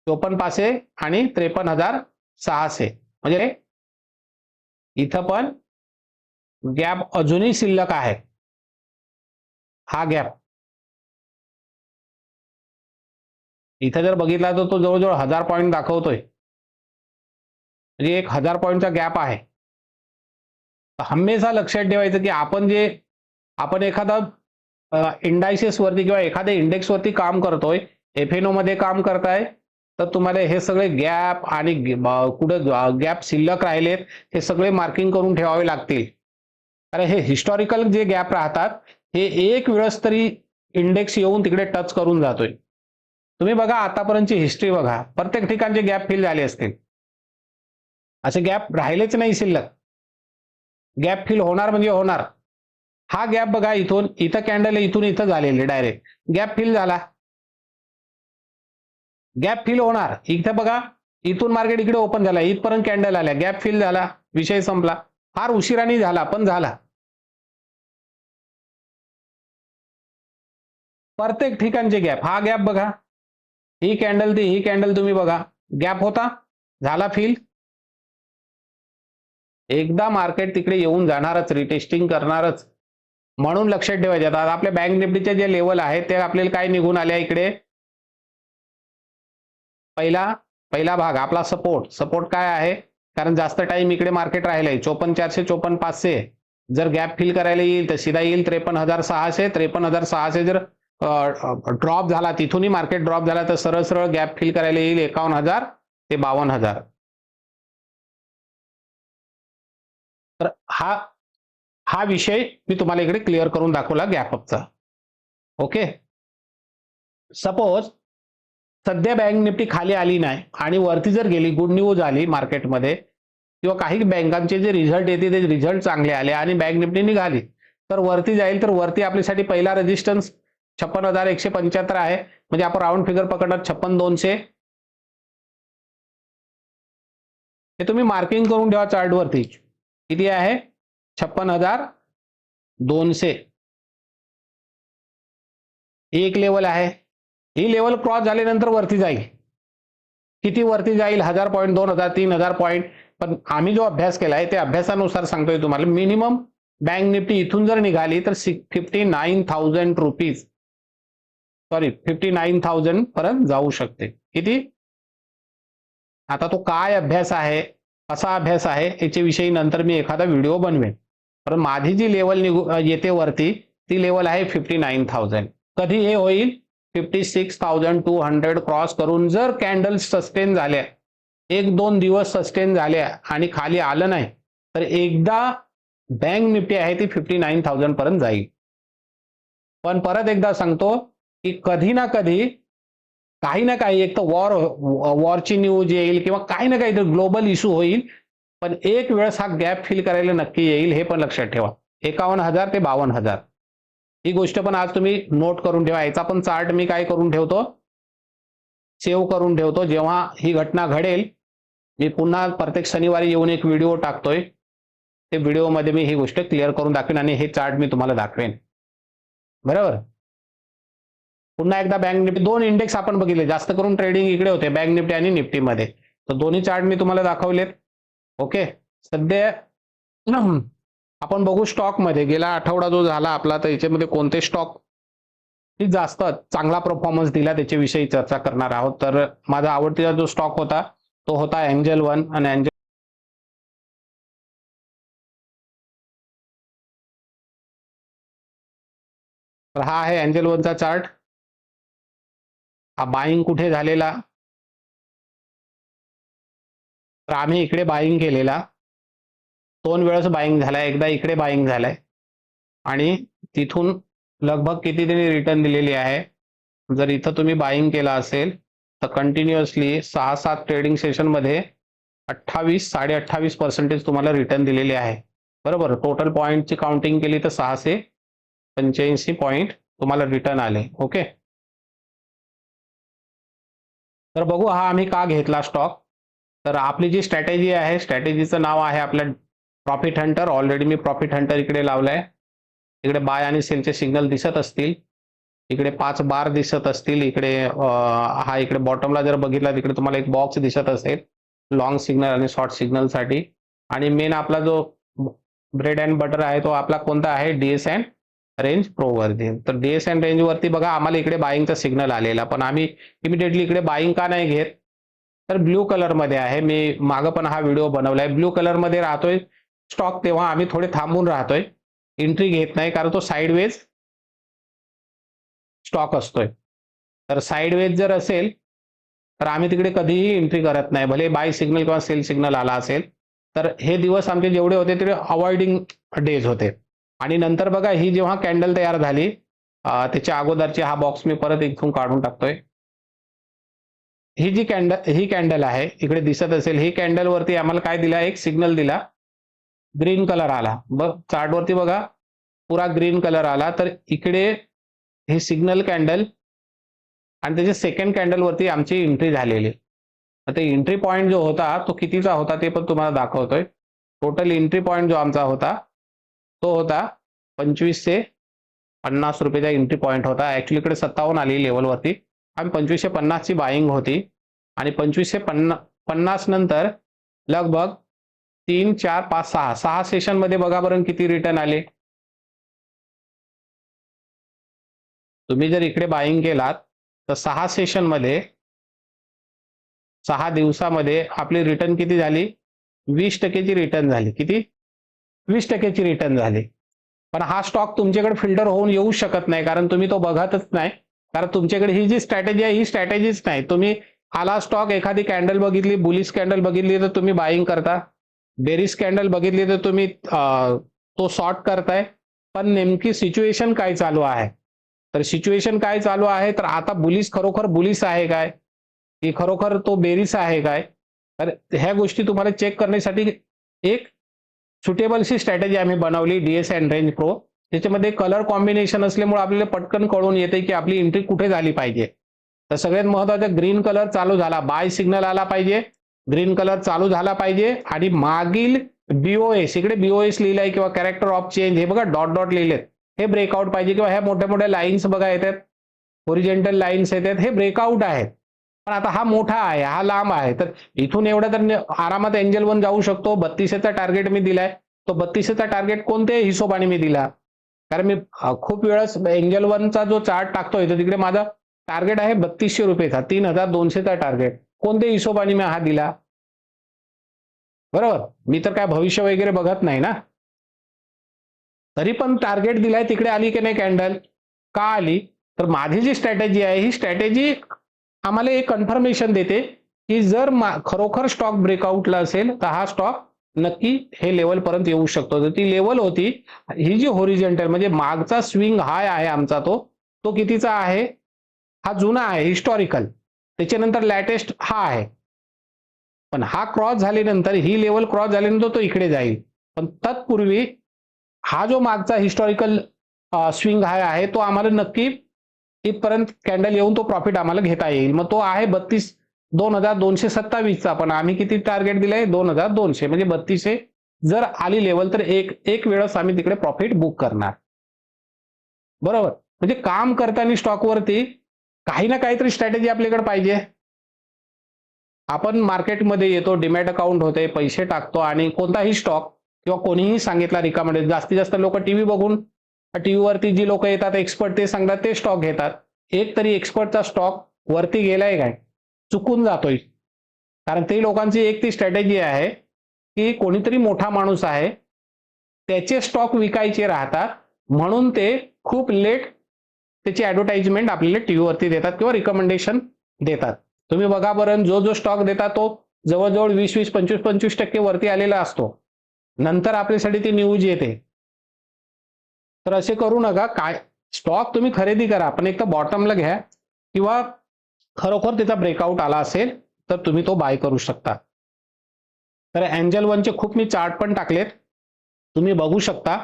54,500 आणि 53,600. म्हणजे इथं पण गॅप अजूनही शिल्लक आहे. हा गॅप इथं जर बघितला तर तो जवळजवळ 1000 पॉईंट दाखवतोय, म्हणजे 1,000 पॉईंटचा गॅप आहे. हमेशा लक्षात ठेवायचं की आपण एखादा इंडायसेस वरती किंवा एखाद्या इंडेक्स वरती काम करतोय, FNO मध्ये काम करताय, तर तुम्हाला हे सगळे गॅप आणि कुठे गॅप शिल्लक राहिलेत हे सगळे मार्किंग करून ठेवावे लागतील. अरे हे हिस्टॉरिकल जे गॅप राहतात, हे एक वेळेस तरी इंडेक्स येऊन तिकडे टच करून जातोय. तुम्ही बघा आतापर्यंतची हिस्ट्री बघा, प्रत्येक ठिकाणचे गॅप फिल झाले असतील, असे गॅप राहिलेच नाही शिल्लक. गॅप फिल होणार म्हणजे होणार. हा गॅप बघा, इथं कॅन्डल इथून इथं झालेले, डायरेक्ट गॅप फिल झाला. गॅप फिल होणार. इथं बघा, इथून मार्केट इकडे ओपन झाला, इथपर्यंत कॅन्डल आल्या, गॅप फिल झाला, विषय संपला. फार उशिराने झाला पण झाला. प्रत्येक ठिकाणचे गॅप. हा गॅप बघा, ही कॅन्डल तुम्ही बघा, गॅप होता, झाला फिल, एकदा मार्केट तिकडे येऊन जाणारच, रिटेस्टिंग करणारच, म्हणून लक्षात ठेवायचे. आता आपल्या बँक निफ्टीचे जे लेवल आहे ते आपल्याला काय निघून आले इकडे, पहिला भाग आपला सपोर्ट काय आहे, कारण जास्त टाइम इकडे मार्केट राहिलंय 5400 54500. जर गॅप फिल करायला येईल तर सीधा येईल 53,600. 53,600 जर ड्रॉप झाला, तिथूनही मार्केट ड्रॉप झाला तर सरळ सरळ गॅप फिल करायला येईल 51,000 ते 52,000. तर हा विषय मी तुम्हाला इकडे क्लिअर करून दाखवला गॅप अपचा. ओके, सपोज सध्या बँक निफ्टी खाली आली नाही आणि वरती जर गेली, गुड न्यूज आली मार्केटमध्ये, किंवा काही बँकांचे जे रिझल्ट येते ते रिझल्ट चांगले आले आणि बँक निफ्टी निघाली, तर वरती जाईल. तर वरती आपल्यासाठी पहिला रेजिस्टन्स 56,175 आहे. म्हणजे आपण राऊंड फिगर पकडणार 56,200. हे तुम्ही मार्किंग करून ठेवा चार्ट वरती. किती आहे? 56,200. एक लेवल आहे. ही लेवल क्रॉस झाल्यानंतर वरती जाईल. किती वरती जाईल? 1000 पॉईंट, 2000, 3000 पॉईंट. पण आम्ही जो अभ्यास केलाय ते अभ्यासानुसार सांगतोय तुम्हाला, मिनिमम बँक निफ्टी इथून जर निघाली तर 59,000 रुपीज, सॉरी 59,000 पर्यंत जाऊ शकते. किती? आता तो काय अभ्यास आहे, कसा अभ्यास आहे, याच्याविषयी नंतर मी एखादा व्हिडिओ बनवेन. पण माझी जी लेवल येते वरती ती लेवल आहे 59,000. कधी हे होईल? 56,200 क्रॉस करून जर कॅन्डल सस्टेन झाल्या, 1-2 दिवस सस्टेन झाल्या आणि खाली आलं नाही, तर एकदा बँक निफ्टी आहे ती 59,000 पर्यंत जाईल. पण परत एकदा सांगतो की कधी ना कधी काही ना काही, एक तर वॉरची न्यूज येईल किंवा काही ना काही ग्लोबल इश्यू होईल, पण एक वेळेस हा गॅप फिल करायला नक्की येईल, हे पण लक्षात ठेवा. 51,000 ते 52,000 ही गोष्ट पण आज तुम्ही नोट करून ठेवा. याचा पण चार्ट मी काय करून ठेवतो, सेव्ह करून ठेवतो. जेव्हा ही घटना घडेल, मी पुन्हा प्रत्येक शनिवारी येऊन एक व्हिडिओ टाकतोय. ते व्हिडिओमध्ये मी ही गोष्ट क्लिअर करून दाखवेन आणि हे चार्ट मी तुम्हाला दाखवेन. बरोबर. पुन्हा एकदा बँक निफ्टी, दोन इंडेक्स आपण बघितले, जास्त करून ट्रेडिंग इकडे होते बँक निफ्टी आणि निफ्टीमध्ये, तर दोन्ही चार्ट मी तुम्हाला दाखवलेत. ओके, सध्या आपण बघू स्टॉकमध्ये गेला आठवडा जो झाला आपला, तर याच्यामध्ये कोणते स्टॉक जास्त चांगला परफॉर्मन्स दिला त्याच्याविषयी चर्चा करणार आहोत. तर माझा आवडतीचा जो स्टॉक होता तो होता एंजल वन. आणि तर हा आहे एंजल वनचा चार्ट. हा बाईंग कुठे झालेला, तर आम्ही इकडे बाईंग केलेला, 2 वेळेस बाईंग झालाय. एकदा इकडे बाईंग झालाय आणि तिथून लगभग किती तरी रिटर्न दिलेली आहे. जर इथं तुम्ही बाईंग केला असेल तर कंटिन्युअसली 6-7 ट्रेडिंग सेशन मध्ये 28-28.5% तुम्हाला रिटर्न दिलेले आहे. बरोबर. टोटल पॉईंटची काउंटिंग केली तर 685 पॉईंट तुम्हाला रिटर्न आले. ओके, तर बघू हा आम्ही का घेतला स्टॉक. तर आपली जी स्ट्रॅटेजी आहे, स्ट्रॅटेजीचं नाव आहे आपलं प्रॉफिट हंटर. ऑलरेडी मी प्रॉफिट हंटर इकडे लावलाय. इकडे बाय आणि सेलचे सिग्नल दिसत असतील, इकडे 5 बार दिसत असतील, इकडे हा इकडे बॉटमला जर बघितला तिकडे तुम्हाला एक बॉक्स दिसत असेल लॉंग सिग्नल आणि शॉर्ट सिग्नल साठी. आणि मेन आपला जो ब्रेड अँड बटर आहे तो आपला कोणता आहे, डीएस अँड रेंज प्रो वरती. तर डीएस अँड रेंज वरती बघा आम्हाला इकडे बाईंगचा सिग्नल आलेला, पण आम्ही इमिडिएटली इकडे बाईंग का नाही घेत, तर ब्ल्यू कलर मध्ये आहे. मी मागं पण हा व्हिडिओ बनवलाय, ब्ल्यू कलर मध्ये राहतोय स्टॉक, तेव्हा आम्ही थोडे थांबून राहतोय, एंट्री घेत नाही, कारण तो साइडवेज स्टॉक असतोय. तर साइडवेज जर असेल तर आम्ही तिकडे कधीही एंट्री करत नाही, भले बाय सिग्नल किंवा सेल सिग्नल आला असेल. तर हे दिवस आमचे जेवढे होते तेवढे अवॉइडिंग डेज होते. आणि नंतर बघा ही जेव्हा कॅन्डल तयार झाली, त्याच्या अगोदरची हा बॉक्स मी परत इथून काढून टाकतोय. ही कॅन्डल आहे इकडे दिसत असेल, ही कॅन्डल वरती आम्हाला काय दिला, एक सिग्नल दिला, ग्रीन कलर आला. बघ चार्ट वरती बघा पुरा ग्रीन कलर आला. तर इकडे हे सिग्नल कॅन्डल आणि त्याच्या सेकंड कॅन्डल वरती आमची एंट्री झालेली. आता एंट्री पॉईंट जो होता तो कितीचा होता ते पण तुम्हाला दाखवतोय. टोटल एंट्री पॉईंट जो आमचा होता तो होता 2550 रुपयाचा एंट्री पॉईंट होता. ऍक्च्युली इकडे 57 आली लेवलवरती, आम्ही 2550 ची बाईंग होती आणि 2550 नंतर लगभग 3, 4, 5, 6 सेशन मध्ये बघा बरं किती रिटर्न आले. तुम्ही जर इकडे बाईंग केलात तर 6 सेशन मध्ये 6 दिवसामध्ये आपली रिटर्न किती झाली? 20% रिटर्न झाली. किती? 20% रिटर्न झाली. पण हा स्टॉक तुमच्याकडे फिल्टर होऊन येऊ शकत नाही, कारण तुम्ही तो बघतच नाही. कारण तुमच्याकडे ही जी स्ट्रॅटेजी आहे ही स्ट्रॅटेजीच नाही. तुम्ही आला स्टॉक, एखादी कॅन्डल बघितली, बुलिश कॅन्डल बघितली तर तुम्ही बाईंग करता, बेरिश कॅन्डल बघितली तर तुम्ही तो शॉर्ट करताय. पण नेमकी सिच्युएशन काय चालू आहे? तर सिच्युएशन काय चालू आहे, तर आता बुलिश खरोखर बुलिश आहे काय, की खरोखर तो बेरिश आहे काय? तर ह्या गोष्टी तुम्हाला चेक करण्यासाठी एक सुटेबलशी स्ट्रॅटेजी आम्ही बनवली, डीएस अँड रेंज प्रो. त्याच्यामध्ये कलर कॉम्बिनेशन असल्यामुळे आपल्याला पटकन कळून येते की आपली एंट्री कुठे झाली पाहिजे. तर सगळ्यात महत्त्वाचं, ग्रीन कलर चालू झाला, बाय सिग्नल आला पाहिजे, ग्रीन कलर चालू झाला पाहिजे आणि मागील बीओएस, इकडे बीओएस लिहिलंय किंवा कॅरेक्टर ऑफ चेंज, हे बघा डॉट डॉट लिहिलेत, हे ब्रेकआउट पाहिजे. किंवा ह्या मोठ्या मोठ्या लाईन्स बघा येतात, ओरिजेंटल लाईन्स येतात, हे ब्रेकआउट आहेत. पण आता हा मोठा आहे, हा लांब आहे, तर इथून एवढं तर आरामात एंजल वन जाऊ शकतो. 32चा टार्गेट मी दिलाय. तो 32चा टार्गेट कोणत्याही हिशोबाने मी दिला, कारण मी खूप वेळेस एंजल वनचा जो चार्ट टाकतोय तर तिकडे माझा टार्गेट आहे 3200 रुपयेचा, 3200चा टार्गेट. कोणत्या हिशोबाने मी हा दिला? बरोबर, मी तर काय भविष्य वगैरे बघत नाही ना. तरी पण टार्गेट दिलाय, तिकडे आली की नाही कॅन्डल? का आली? तर माझी जी स्ट्रॅटेजी आहे ही स्ट्रॅटेजी आम्हाला एक कन्फर्मेशन देते की जर खरोखर स्टॉक ब्रेकआउटला असेल तर हा स्टॉक नक्की हे लेवल पर्यंत येऊ शकतो. तर ती लेवल होती ही जी होरिझॉन्टल, म्हणजे मागचा स्विंग हाय आहे आमचा, तो कितीचा आहे? हा जुना आहे, हिस्टॉरिकल. त्याच्यानंतर लॅटेस्ट हा आहे. पण हा क्रॉस झाल्यानंतर, ही लेवल क्रॉस झाल्यानंतर तो इकडे जाईल. पण तत्पूर्वी हा जो मागचा हिस्टॉरिकल स्विंग हाय आहे तो आम्हाला नक्की इथपर्यंत कॅन्डल येऊन तो प्रॉफिट आम्हाला घेता येईल. मग तो आहे 22,227चा. पण आम्ही किती टार्गेट दिलंय? 2,200, म्हणजे 3200 जर आली लेवल तर एक वेळेस आम्ही तिकडे प्रॉफिट बुक करणार. बरोबर, म्हणजे काम करताना स्टॉकवरती काही ना काहीतरी स्ट्रॅटेजी आपल्याकडे पाहिजे. आपण मार्केटमध्ये येतो, डिमॅट अकाउंट होते, पैसे टाकतो आणि कोणताही स्टॉक किंवा कोणीही सांगितला रिकमेंडेड, जास्तीत जास्त लोक टीव्ही बघून, टीव्हीवरती जी लोक येतात एक्सपर्ट ते सांगतात ते स्टॉक घेतात. एक तरी एक्सपर्टचा स्टॉक वरती गेलाय काय? चुकून जातोय. कारण ते लोकांची एक ती स्ट्रॅटेजी आहे की कोणीतरी मोठा माणूस आहे, त्याचे स्टॉक विकायचे राहतात, म्हणून ते खूप लेट त्याची ऍडव्हर्टाइजमेंट आपल्याला टीव्हीवरती देतात किंवा रिकमेंडेशन देतात. तुम्ही बघा बरं, जो स्टॉक देतात तो जवळजवळ 20-20, 25-25% वरती आलेला असतो. नंतर आपल्यासाठी ती न्यूज येते. तर असे करू नका. काय स्टॉक तुम्ही खरेदी करा, पण एक तर बॉटमला घ्या, किंवा खरोखर त्याचा ब्रेकआउट आला असेल तर तुम्ही तो बाय करू शकता. तर एंजल वनचे खूप मी चार्ट पण टाकलेत, तुम्ही बघू शकता.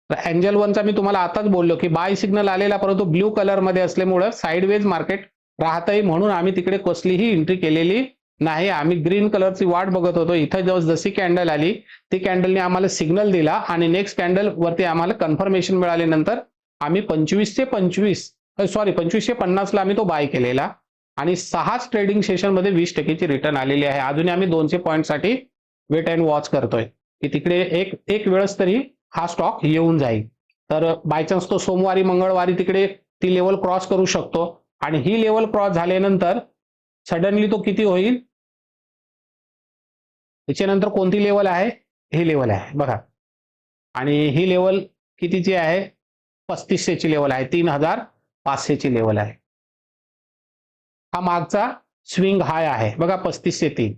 तर एंजल वनचा मी तुम्हाला आताच बोललो की बाय सिग्नल आलेला, परंतु ब्ल्यू कलर मध्ये असल्यामुळे साइडवेज मार्केट राहतंय, म्हणून आम्ही तिकडे कसलीही एंट्री केलेली नाही. आम्ही ग्रीन कलरची वाट बघत होतो. इथं जशी कॅन्डल आली ती कॅन्डलने आम्हाला सिग्नल दिला आणि नेक्स्ट कॅन्डल वरती आम्हाला कन्फर्मेशन मिळाल्यानंतर आम्ही 2550 ला आम्ही तो बाय केलेला आणि 6 ट्रेडिंग सेशन मध्ये 20%ची रिटर्न आलेली आहे. अजूनही आम्ही 200 पॉईंट साठी वेट अँड वॉच करतोय की तिकडे एक वेळेस तरी हा स्टॉक येऊन जाईल. तर बायचान्स तो सोमवारी मंगळवारी तिकडे ती लेवल क्रॉस करू शकतो आणि ही लेवल क्रॉस झाल्यानंतर सडनली तो किती होईल? त्याच्यानंतर कोणती लेवल आहे? ही लेवल आहे बघा, आणि ही लेवल कितीची आहे? 3500ची लेवल आहे, 3500ची लेवल आहे. हा मागचा स्विंग हाय आहे बघा, 3503.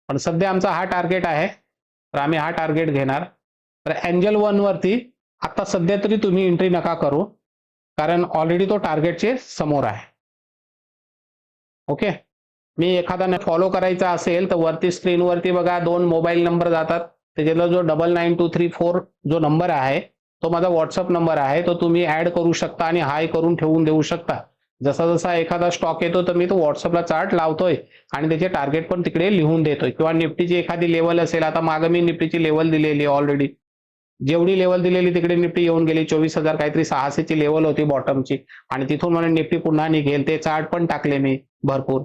पण सध्या आमचा हा टार्गेट आहे, तर आम्ही हा टार्गेट घेणार. तर एंजल वन वरती आता सध्या तरी तुम्ही एंट्री नका करू, कारण ऑलरेडी तो टार्गेटचे समोर आहे. ओके, मी एखादा फॉलो करायचा असेल तर वरती स्क्रीनवरती बघा 2 मोबाईल नंबर जातात. त्याच्यातला जो 999234 जो नंबर आहे तो माझा व्हॉट्सअप नंबर आहे. तो तुम्ही ऍड करू शकता आणि हाय करून ठेवून देऊ शकता. जसा जसा एखादा स्टॉक येतो तर मी तो व्हॉट्सअपला चार्ट लावतोय आणि त्याचे टार्गेट पण तिकडे लिहून देतोय. किंवा निफ्टीची एखादी लेवल असेल, आता मागे मी निफ्टीची लेवल दिलेली ऑलरेडी, जेवढी लेवल दिलेली तिकडे निफ्टी येऊन गेली. 24,000 काहीतरी 600ची लेवल होती बॉटमची, आणि तिथून मला निफ्टी पुन्हा निघेल ते चार्ट पण टाकले मी भरपूर,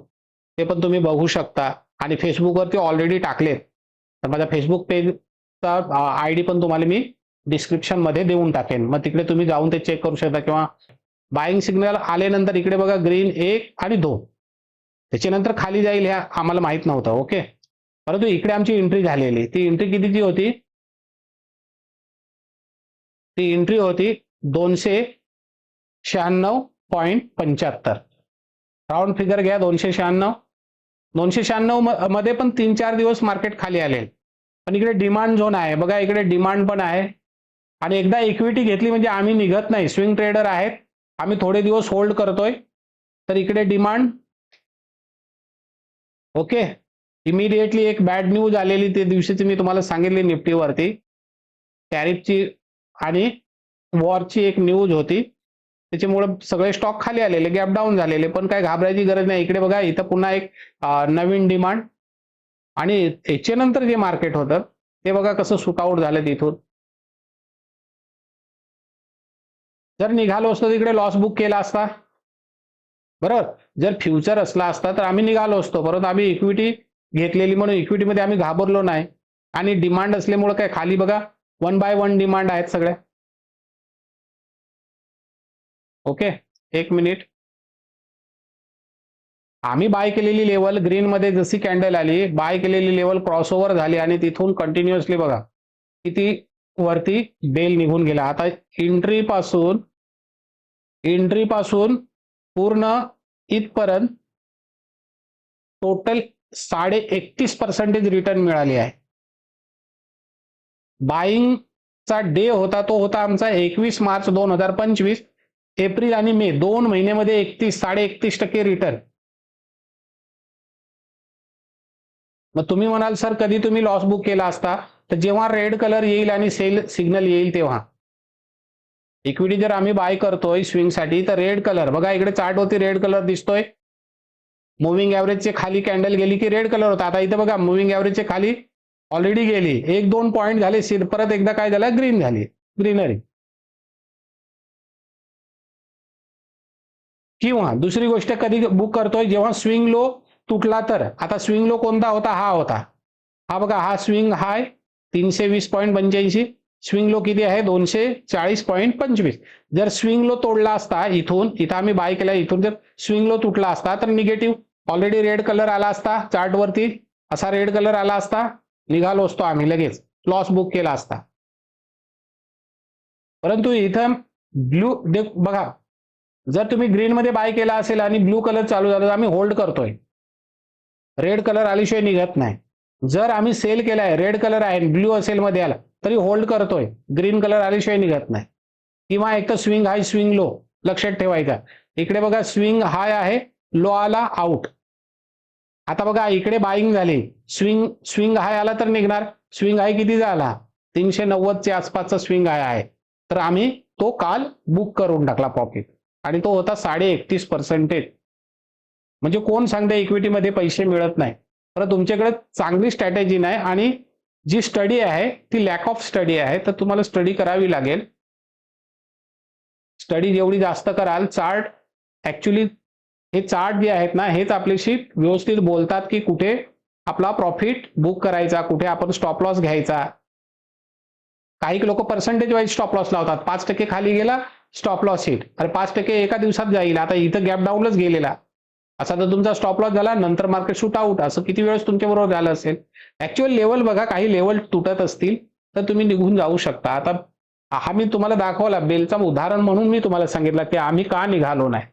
ते पण तुम्ही बघू शकता. आणि फेसबुकवरती ऑलरेडी टाकलेत. तर माझ्या फेसबुक पेजचा ID पण तुम्हाला मी डिस्क्रिप्शन मध्ये देऊन टाकेन, मग तिकडे तुम्ही जाऊन ते चेक करू शकता. किंवा बाईंग सिग्नल आल्यानंतर इकडे बघा ग्रीन 1 आणि 2, त्याच्यानंतर खाली जाईल ह्या आम्हाला माहित नव्हतं. ओके, परंतु इकडे आमची एंट्री झालेली. ती एंट्री कितीची होती? ती एंट्री होती 296.75. राऊंड फिगर घ्या 296. 296 मध्ये पण 3-4 दिवस मार्केट खाली आले, पण इकडे डिमांड झोन आहे बघा, इकडे डिमांड पण आहे. आणि एकदा इक्विटी घेतली म्हणजे आम्ही निघत नाही, स्विंग ट्रेडर आहेत आम्ही, थोडे दिवस होल्ड करतोय. तर इकडे डिमांड. ओके, इमिडिएटली एक बॅड न्यूज आलेली ते दिवशीची मी तुम्हाला सांगितली निफ्टीवरती, टॅरिफची आणि वॉरची एक न्यूज होती, त्याच्यामुळे सगळे स्टॉक खाली आलेले, गॅप डाऊन झालेले. पण काय घाबरायची गरज नाही. इकडे बघा, इथं पुन्हा एक नवीन डिमांड, आणि याच्यानंतर जे मार्केट होतं ते बघा कसं सुट आउट झालं तिथून. जर निघालो असतो तिकडे लॉस बुक केला असता, बरोबर. जर फ्युचर असला असता तर आम्ही निघालो असतो, परंतु आम्ही इक्विटी घेतलेली म्हणून इक्विटीमध्ये आम्ही घाबरलो नाही. आणि डिमांड असल्यामुळे काय खाली बघा 1 बाय 1 डिमांड आहेत सगळ्या. ओके, एक मिनिट. आम्ही बाय केलेली लेवल ग्रीन मध्ये जशी कॅन्डल आली, बाय केलेली लेवल क्रॉसओव्हर झाली आणि तिथून कंटिन्युअसली बघा किती वरती बेल निघून गेला. आता एंट्री पासून पूर्ण इथपर्यंत टोटल 31.5% रिटर्न मिळाली आहे. बाईंगचा डे होता तो होता आमचा 21 मार्च 2025. एप्रिल आणि मे 2 महिन्यामध्ये 31.5% रिटर्न. मग तुम्ही म्हणाल सर कधी तुम्ही लॉस बुक केला असता? तर जेव्हा रेड कलर येईल आणि सेल सिग्नल येईल तेव्हा. इक्विटी जर आम्ही बाय करतोय स्विंगसाठी तर रेड कलर बघा, इकडे चार्टवरती रेड कलर दिसतोय. मुव्हिंग ॲव्हरेजचे खाली कॅन्डल गेली की रेड कलर होता. आता इथे बघा मुव्हिंग ॲव्हरेजचे खाली ऑलरेडी गेली, 1-2 पॉईंट झाले, परत एकदा काय झालं, ग्रीन झाली, ग्रीनरी. किंवा दुसरी गोष्ट कधी बुक करतोय जेव्हा स्विंग लो तुटला. तर आता स्विंग लो कोणता होता? हा होता, हा बघा, हा स्विंग हाय 320.85. स्विंग लो किती आहे? 240.25. जर स्विंग लो तोडला असता इथं आम्ही बाय केला, इथून जर स्विंग लो तुटला असता तर निगेटिव्ह ऑलरेडी रेड कलर आला असता, चार्टवरती असा रेड कलर आला असता, निघालो असतो आम्ही, लगेच लॉस बुक केला असता. परंतु इथं ब्लू बघा, जर तुम्ही ग्रीन मध्ये बाय केला असेल आणि ब्लू कलर चालू झाला तर आम्ही होल्ड करतोय, रेड कलर आल्याशिवाय निघत नाही. जर आम्ही सेल केलाय, रेड कलर आहे, ब्लू असेल मध्ये आला तरी होल्ड करतोय, ग्रीन कलर आल्याशिवाय निघत नाही. किंवा एक तर स्विंग हाय स्विंग लो लक्षात ठेवायचा. इकडे बघा स्विंग हाय आहे, लो आला, आउट. आता बघा इकडे बाईंग झाली, स्विंग हाय आला तर निघणार. स्विंग हाय किती झाला? 390 च्या आसपासचा स्विंग हाय आहे, तर आम्ही तो काल बुक करून टाकला प्रॉफिट, आणि तो होता 31.5%. म्हणजे कोण सांगते इक्विटीमध्ये पैसे मिळत नाही? तर तुमच्याकडे चांगली स्ट्रॅटेजी नाही, आणि जी स्टडी आहे ती लॅक ऑफ स्टडी आहे. तर तुम्हाला स्टडी करावी लागेल. स्टडी जेवढी जास्त कराल, चार्ट ऍक्च्युली हे चार्ट जे आहेत ना, हेच आपल्याशी व्यवस्थित बोलतात की कुठे आपला प्रॉफिट बुक करायचा, कुठे आपण स्टॉप लॉस घ्यायचा. काही लोक पर्सेंटेज वाईज स्टॉप लॉस लावतात, 5% खाली गेला स्टॉप लॉस हिट, अरे 5% एका दिवसात जाईल. आता इथं गॅप डाऊनच गेलेला, असा तर तुमचा स्टॉप लॉस झाला, नंतर मार्केट शूट आउट, असं किती वेळेस तुमच्या बरोबर झालं असेल. ऍक्च्युअल लेवल बघा, काही लेवल तुटत असतील तर तुम्ही निघून जाऊ शकता. आता हा मी तुम्हाला दाखवला बेलचा उदाहरण म्हणून मी तुम्हाला सांगितलं की आम्ही का निघालो नाही.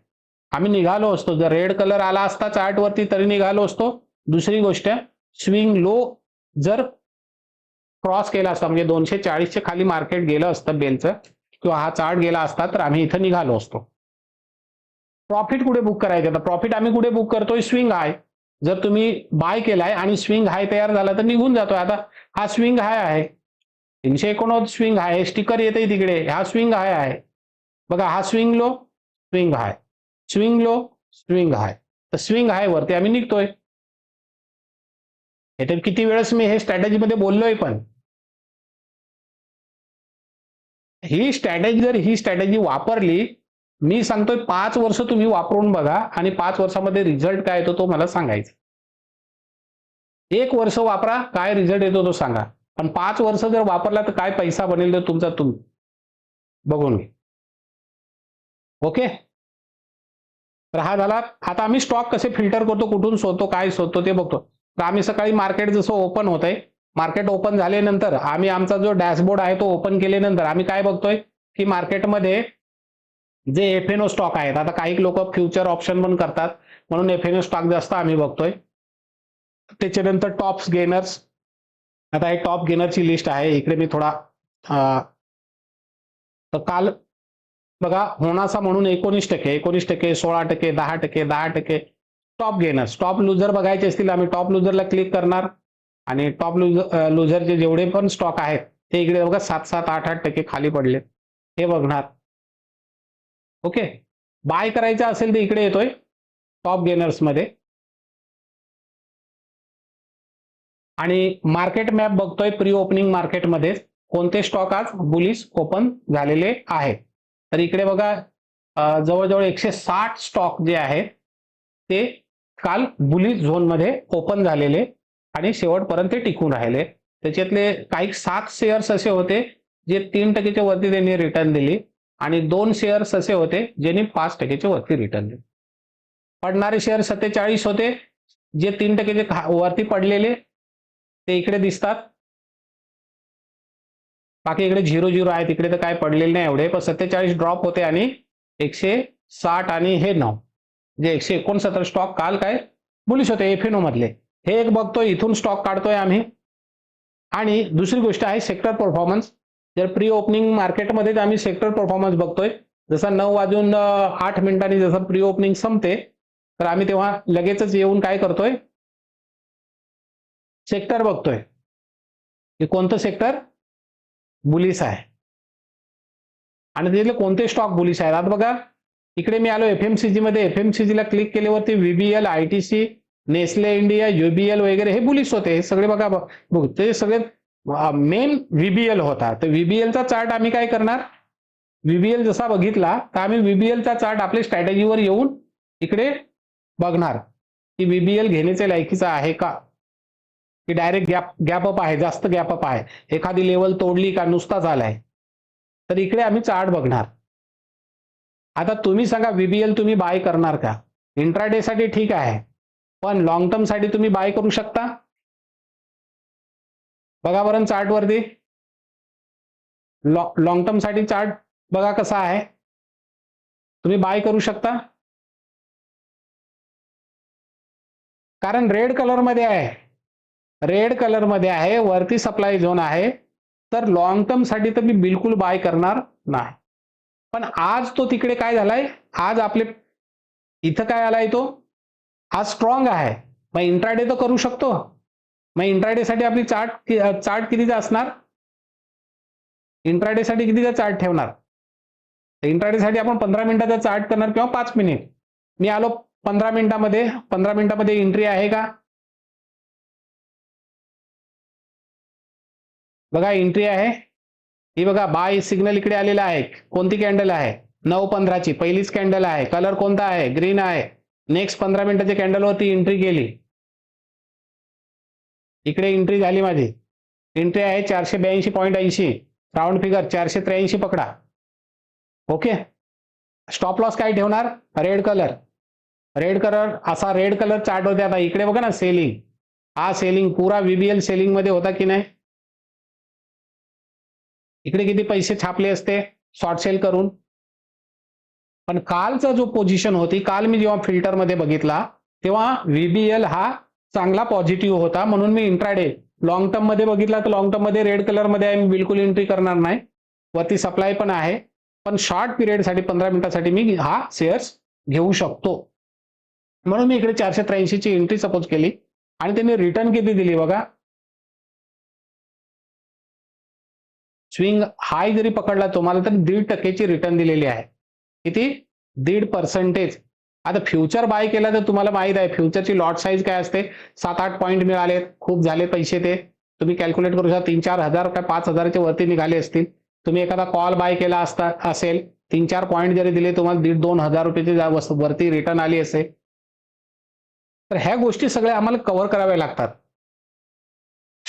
आम्ही निघालो असतो, जर रेड कलर आला असता चार्टवरती तरी निघालो असतो. दुसरी गोष्ट, स्विंग लो जर क्रॉस केला असता, म्हणजे 240 खाली मार्केट गेलं असतं बेलचं, किंवा हा चार्ट गेला असता, तर आम्ही इथं निघालो असतो. प्रॉफिट कुठे बुक करायचं? तर प्रॉफिट आम्ही कुठे बुक करतोय? स्विंग हाय. जर तुम्ही बाय केलाय आणि स्विंग हाय तयार झाला तर निघून जातोय. आता हा स्विंग हाय आहे, 389 स्विंग हाय, स्टिकर येते तिकडे, हा स्विंग हाय आहे बघा, हा स्विंग लो, स्विंग हाय, स्विंग लो, स्विंग हाय. तर स्विंग हाय वरती आम्ही निघतोय. हे तर किती वेळेस मी हे स्ट्रॅटेजी मध्ये बोललोय. पण ही स्ट्रॅटेजी वापरली, मी सांगतोय 5 वर्ष तुम्ही वापरून बघा, आणि 5 वर्षामध्ये रिझल्ट काय येतो तो मला सांगायचा. 1 वर्ष वापरा, काय रिझल्ट येतो तो सांगा. पण 5 वर्ष जर वापरला तर काय पैसा बनेल तर तुमचा बघून घे. ओके. तर हा झाला. आता आम्ही स्टॉक कसे फिल्टर करतो, कुठून शोधतो, काय शोधतो ते बघतो. तर आम्ही सकाळी मार्केट जसं ओपन होतंय, मार्केट ओपन झाल्यानंतर आम्ही आमचा जो डॅशबोर्ड आहे तो ओपन केल्यानंतर आम्ही काय बघतोय, की मार्केटमध्ये जे एफ-एन-ओ स्टॉक आहेत, आता काही लोक फ्युचर ऑप्शन पण करतात, म्हणून एफ-एन-ओ स्टॉक जास्त आम्ही बघतोय. त्याच्यानंतर टॉप्स गेनर्स. आता हे टॉप गेनरची लिस्ट आहे. इकडे मी थोडा तर काल बघा होणासा म्हणून 19%, 19%, 16%, 10%, 10%. टॉप गेनर्स, टॉप लुजर बघायचे असतील आम्ही टॉप लुजरला क्लिक करणार आणि टॉप लुजरचे जेवढे पण स्टॉक आहेत ते इकडे बघा 7-7, 8-8% खाली पडले, हे बघणार. ओके. बाय करायचा असेल तर इकडे येतोय टॉप गेनर्स मध्ये आणि मार्केट मॅप बघतोय प्री ओपनिंग मार्केटमध्ये कोणते स्टॉक आज बुलिश ओपन झालेले आहेत. तर इकडे बघा जवळजवळ 160 स्टॉक जे आहेत ते काल बुलिश झोनमध्ये ओपन झालेले आणि शेवटपर्यंत ते टिकून राहिले. त्याच्यातले काही 7 शेअर्स असे होते जे 3%च्या वरती त्यांनी रिटर्न दिली आणि 2 शेअर्स असे होते ज्यांनी 5%च्या वरती रिटर्न दिले. पडणारे शेअर 47 होते, जे 3%चे वरती पडलेले ते इकडे दिसतात. बाकी इकडे 0-0 आहेत, इकडे तर काय पडलेले नाही एवढे, पण 47 ड्रॉप होते आणि 160 आणि हे 9 जे 169 स्टॉक काल काय बुलिश होते एफ-एन-ओ मधले. हे एक बघतोय, इथून स्टॉक काढतोय आम्ही. आणि दुसरी गोष्ट आहे सेक्टर परफॉर्मन्स. जर प्री ओपनिंग मार्केटमध्ये आम्ही सेक्टर परफॉर्मन्स बघतोय, जसं 9:08 जसं प्री ओपनिंग संपते तर आम्ही तेव्हा लगेचच येऊन काय करतोय, सेक्टर बघतोय की कोणतं सेक्टर बुलिश आहे आणि त्यातले कोणते स्टॉक बुलिश आहेत. आता बघा इकडे मी आलो एफएमसीजी मध्ये, एफएमसीजी ला क्लिक केल्यावरती व्हीबीएल, आयटीसी, नेस्ले इंडिया, यूबीएल वगैरे हे बुलिश होते. हे सगळे बघा बघू ते सगळे मेन व्हीबीएल होता. तर व्हीबीएलचा चार्ट आम्ही काय करणार, व्हीबीएल जसा बघितला तर आम्ही व्हीबीएलचा चार्ट आपल्या स्ट्रॅटेजीवर येऊन इकडे बघणार की व्हीबीएल घेण्याच्या लायकीचा आहे का, की डायरेक्ट गॅप अप आहे, जास्त गॅप अप आहे, एखादी लेवल तोडली का नुसता झालाय. तर इकडे आम्ही चार्ट बघणार. आता तुम्ही सांगा व्हीबीएल तुम्ही बाय करणार का? इंट्राडे साठी ठीक आहे, पण लॉंग टर्म साठी तुम्ही बाय करू शकता. बघा बरं चार्ट वरती लॉंग टर्म साठी चार्ट बघा कसा आहे, तुम्ही बाय करू शकता कारण रेड कलर मध्ये आहे, रेड कलर मध्ये आहे, वरती सप्लाय झोन आहे. तर लॉंग टर्म साठी तर मी बिलकुल बाय करणार नाही. पण आज तो तिकडे काय झालाय, आज आपले इथं काय आलाय तो आज स्ट्रॉंग आहे, मग इंट्राडे तर करू शकतो. मग इंट्राडे साठी आपली चार्ट कितीचा असणार, इंट्राडे साठी कितीचा चार्ट ठेवणार. इंट्राडे साठी आपण 15 मिनिटाचा चार्ट करणार किंवा 5 मिनिट. मी आलो 15 मिनिटामध्ये, 15 मिनिटामध्ये एंट्री आहे का, बघा एंट्री आहे ही बघा, बाय सिग्नल इकडे आलेला आहे. कोणती कॅन्डल आहे, 9:15 ची पहिलीच कॅन्डल आहे. कलर कोणता आहे, ग्रीन आहे. नेक्स्ट 15 मिनिटाच्या कॅन्डलवरती एंट्री केली, इकडे एंट्री झाली माझी. एंट्री आहे 482.80, राऊंड फिगर 483 पकडा. ओके. स्टॉप लॉस काय ठेवणार, रेड कलर, रेड कलर असा रेड कलर चार्ट होते. आता इकडे बघा ना सेलिंग, हा सेलिंग पुरा व्हीबीएल सेलिंग मध्ये होता की नाही. इकडे किती पैसे छापले असते शॉर्ट सेल करून. पण कालचा जो पोझिशन होती, काल मी जेव्हा फिल्टर मध्ये बघितला तेव्हा व्हीबीएल हा चांगला पॉझिटिव्ह होता, म्हणून मी इंट्राडे लॉंग टर्म मध्ये बघितला तर लॉंग टर्म मध्ये रेड कलर मध्ये आहे, मी बिलकुल एंट्री करणार नाही. वरती सप्लाय पण आहे, पण शॉर्ट पिरियड साठी 15 मिनिटासाठी मी हा शेअर्स घेऊ शकतो. म्हणून मी इकडे 483 ची एंट्री सपोज केली आणि त्यांनी रिटर्न किती दिली बघा. स्विंग हाय जरी पकडला तुम्हाला तर 1.5% रिटर्न दिलेली आहे. किती, 1.5%. आता फ्युचर बाय केला तर तुम्हाला माहित आहे फ्युचरची लॉट साईज काय असते, 7-8 पॉईंट मिळाले, खूप झाले पैसे, ते तुम्ही कॅल्क्युलेट करू शकता. 3-4 हजार काय 5 हजाराच्या वरती निघाले असतील. तुम्ही एखादा कॉल बाय केला असेल, 3-4 पॉईंट जरी दिले तुम्हाला 1.5-2 हजार रुपयाची वरती रिटर्न आली असेल. तर ह्या गोष्टी सगळ्या आम्हाला कव्हर कराव्या लागतात.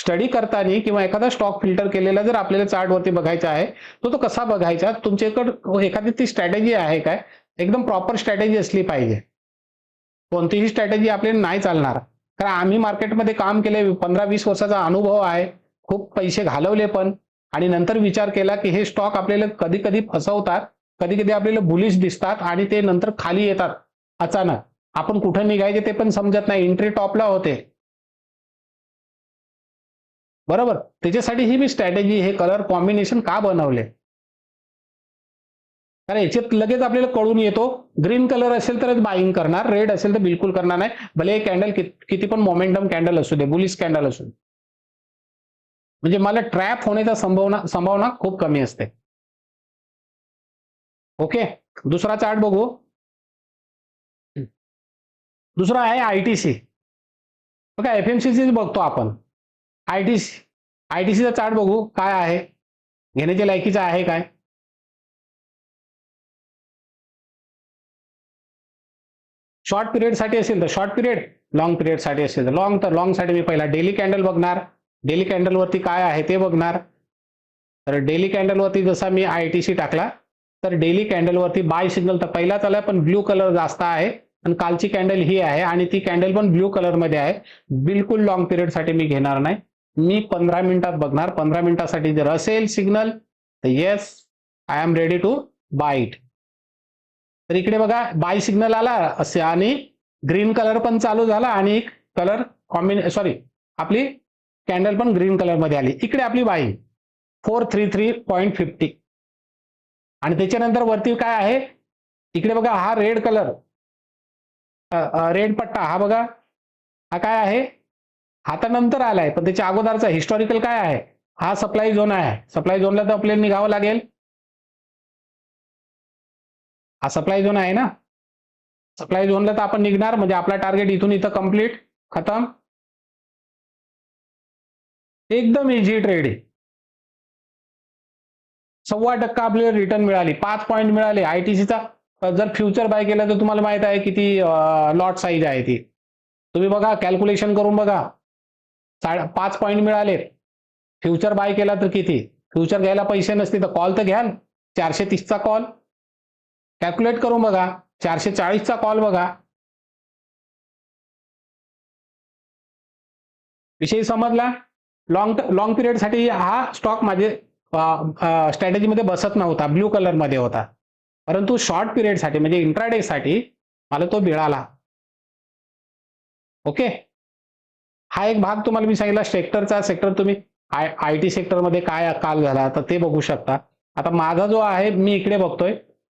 स्टडी करताना किंवा एखादा स्टॉक फिल्टर केलेला जर आपल्याला चार्टवरती बघायचा आहे तो कसा बघायचा, तुमच्याकडे एखादी ती स्ट्रॅटेजी आहे काय, एकदम प्रॉपर स्ट्रॅटेजी असली पाहिजे. कोणतीही स्ट्रॅटेजी आपल्याला नाही चालणार, कारण आम्ही मार्केटमध्ये काम केले, 15-20 वर्षाचा अनुभव आहे, खूप पैसे घालवले पण, आणि नंतर विचार केला की हे स्टॉक आपल्याला कधी कधी फसवतात, कधी कधी आपल्याला बुलिश दिसतात आणि ते नंतर खाली येतात अचानक, आपण कुठं निघायचे ते पण समजत नाही, एंट्री टॉपला होते. बरोबर, त्याच्यासाठी ही मी स्ट्रॅटेजी, हे कलर कॉम्बिनेशन का बनवले, कारण याच्यात लगेच आपल्याला कळून येतो. ग्रीन कलर असेल तरच बाईंग करणार, रेड असेल तर बिलकुल करणार नाही, भले कॅन्डल किती पण मोमेंटम कॅन्डल असू दे, बुलिश कॅन्डल असू दे. म्हणजे मला ट्रॅप होण्याचा संभावना खूप कमी असते. ओके, दुसरा चार्ट बघू. दुसरा आहे आयटीसी. बघा, एफएमसीसी बघतो आपण. आयटीसीचा चार्ट बघू काय आहे, घेण्याच्या लायकीचा आहे काय. शॉर्ट पिरियड साठी असेल तर शॉर्ट पिरियड, लॉंग पिरियड साठी असेल तर लॉंग साठी मी पहिला डेली कॅन्डल बघणार, डेली कॅन्डल वरती काय आहे ते बघणार. तर डेली कॅन्डल वरती जसा मी आयटीसी टाकला तर डेली कॅन्डल वरती बाय सिग्नल तर पहिलाच आलाय, पण ब्ल्यू कलर जास्त आहे, आणि कालची कॅन्डल ही आहे आणि ती कॅन्डल पण ब्ल्यू कलर मध्ये आहे. बिलकुल लॉंग पिरियड साठी मी घेणार नाही, मी 15 मिनिटात बघणार. 15 मिनिटासाठी जर असेल सिग्नल तर yes, I am ready to buy it. तर इकडे बघा, बाय सिग्नल आला असे आणि ग्रीन कलर पण चालू झाला आणि कलर आपली कॅन्डल पण ग्रीन कलर मध्ये आली. इकडे आपली बाई 433.50, आणि त्याच्यानंतर वरती काय आहे, इकडे बघा हा रेड कलर, रेड पट्टा हा बघा, हा काय आहे, हा तर नंतर आलाय, पण त्याच्या अगोदरचा हिस्टॉरिकल काय आहे, हा सप्लाय झोन आहे. सप्लाय झोनला तर आपल्याला निघावं लागेल, हा सप्लाय झोन आहे ना, सप्लाय झोनला तर आपण निघणार, म्हणजे आपला टार्गेट इथून इथं कंप्लीट, खतम. एकदम इझी ट्रेड, 1.25% आपल्याला रिटर्न मिळाली, 5 पॉईंट मिळाले. आयटीसीचा जर फ्युचर बाय केला तर तुम्हाला माहित आहे किती लॉट साईज आहे ती, तुम्ही बघा कॅल्क्युलेशन करून बघा. 5 पॉईंट मिळाले, फ्युचर बाय केला तर किती. फ्युचर घ्यायला पैसे नसते तर कॉल तर घ्याल, 430चा कॉल कॅल्क्युलेट करून बघा, 440चा कॉल बघा. विषय समजला. लॉंग पिरियड साठी हा स्टॉक माझे स्ट्रॅटेजीमध्ये बसत नव्हता, ब्ल्यू कलर मध्ये होता, परंतु शॉर्ट पिरियड साठी म्हणजे इंट्राडे साठी मला तो मिळाला. ओके, हा एक भाग तुम्हाला मी सांगितला सेक्टरचा. सेक्टर तुम्ही आयटी सेक्टरमध्ये काय काल झाला तर ते बघू शकता. आता माझा जो आहे मी इकडे बघतोय,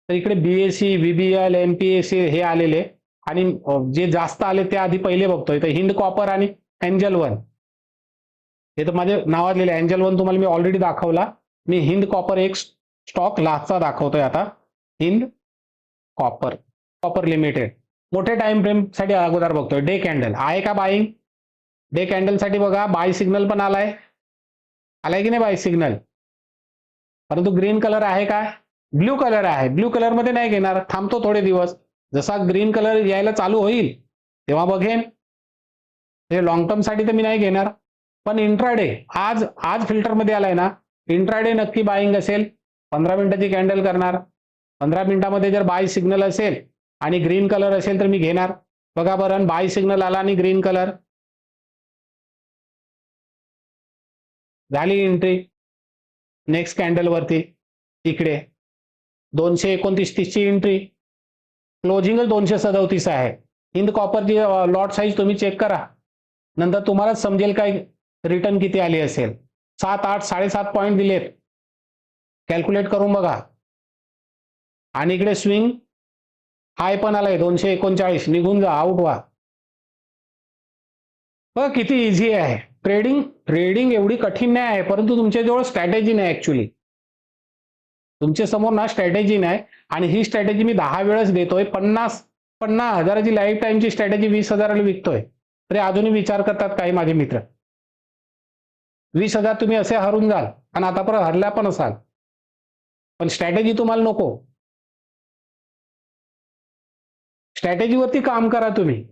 तर इकडे बीएससी, व्हीबीएल, एमपीएससी हे आलेले, आणि जे जास्त आले ते आधी पहिले बघतोय. तर हिंद कॉपर आणि एंजल वन, हे तर माझे नावाजलेले. एंजल वन तुम्हाला मी ऑलरेडी दाखवला. मी हिंद कॉपर एक स्टॉक लास्टचा दाखवतोय आता, हिंद कॉपर, कॉपर लिमिटेड. मोठे टाइम फ्रेम साठी अगोदर बघतोय. डे कॅन्डल आहे का बाईंग, डे कॅन्डल साठी बघा, बाय सिग्नल पण आलाय, आलाय की नाही बाय सिग्नल, परंतु ग्रीन कलर आहे का, ब्ल्यू कलर आहे. ब्ल्यू कलर मध्ये नाही घेणार, थांबतो थोडे दिवस, जसा ग्रीन कलर यायला चालू होईल तेव्हा बघेन. हे लॉंग टर्म साठी तर मी नाही घेणार, पण इंट्राडे आज फिल्टर मध्ये आलाय ना, इंट्राडे नक्की बाईंग असेल. 15 मिनिटाची कॅन्डल करणार, 15 मिनिटामध्ये जर बाय सिग्नल असेल आणि ग्रीन कलर असेल तर मी घेणार. बघा बरं, बाय सिग्नल आला आणि ग्रीन कलर झाली एंट्री. नेक्स्ट कॅन्डल वरती इकडे 229 ची एंट्री, क्लोजिंग 237 आहे. हिंद कॉपरची लॉट साईज तुम्ही चेक करा, नंतर तुम्हालाच समजेल काय रिटर्न किती आली असेल. 7, 8, 7.5 पॉईंट दिलेत, कॅल्क्युलेट करून बघा. आणि इकडे स्विंग हाय पण आलाय 239, निघून जा, आउट व्हा. बघा किती इझी आहे ट्रेडिंग. ट्रेडिंग एवढी कठीण नाही आहे, परंतु तुमच्याजवळ स्ट्रॅटेजी नाही. ऍक्च्युली तुमच्या समोर ना स्ट्रॅटेजी नाही, आणि ही स्ट्रॅटेजी मी 10 वेळेस देतोय. 50 हजाराची लाईफ टाईमची स्ट्रॅटेजी 20,000ला विकतोय, तरी अजूनही विचार करतात काही माझे मित्र. 20,000 तुम्ही असे हरून जाल, आणि आतापर्यंत हरल्या पण असाल, पण स्ट्रॅटेजी तुम्हाला नको. स्ट्रॅटेजीवरती काम करा तुम्ही.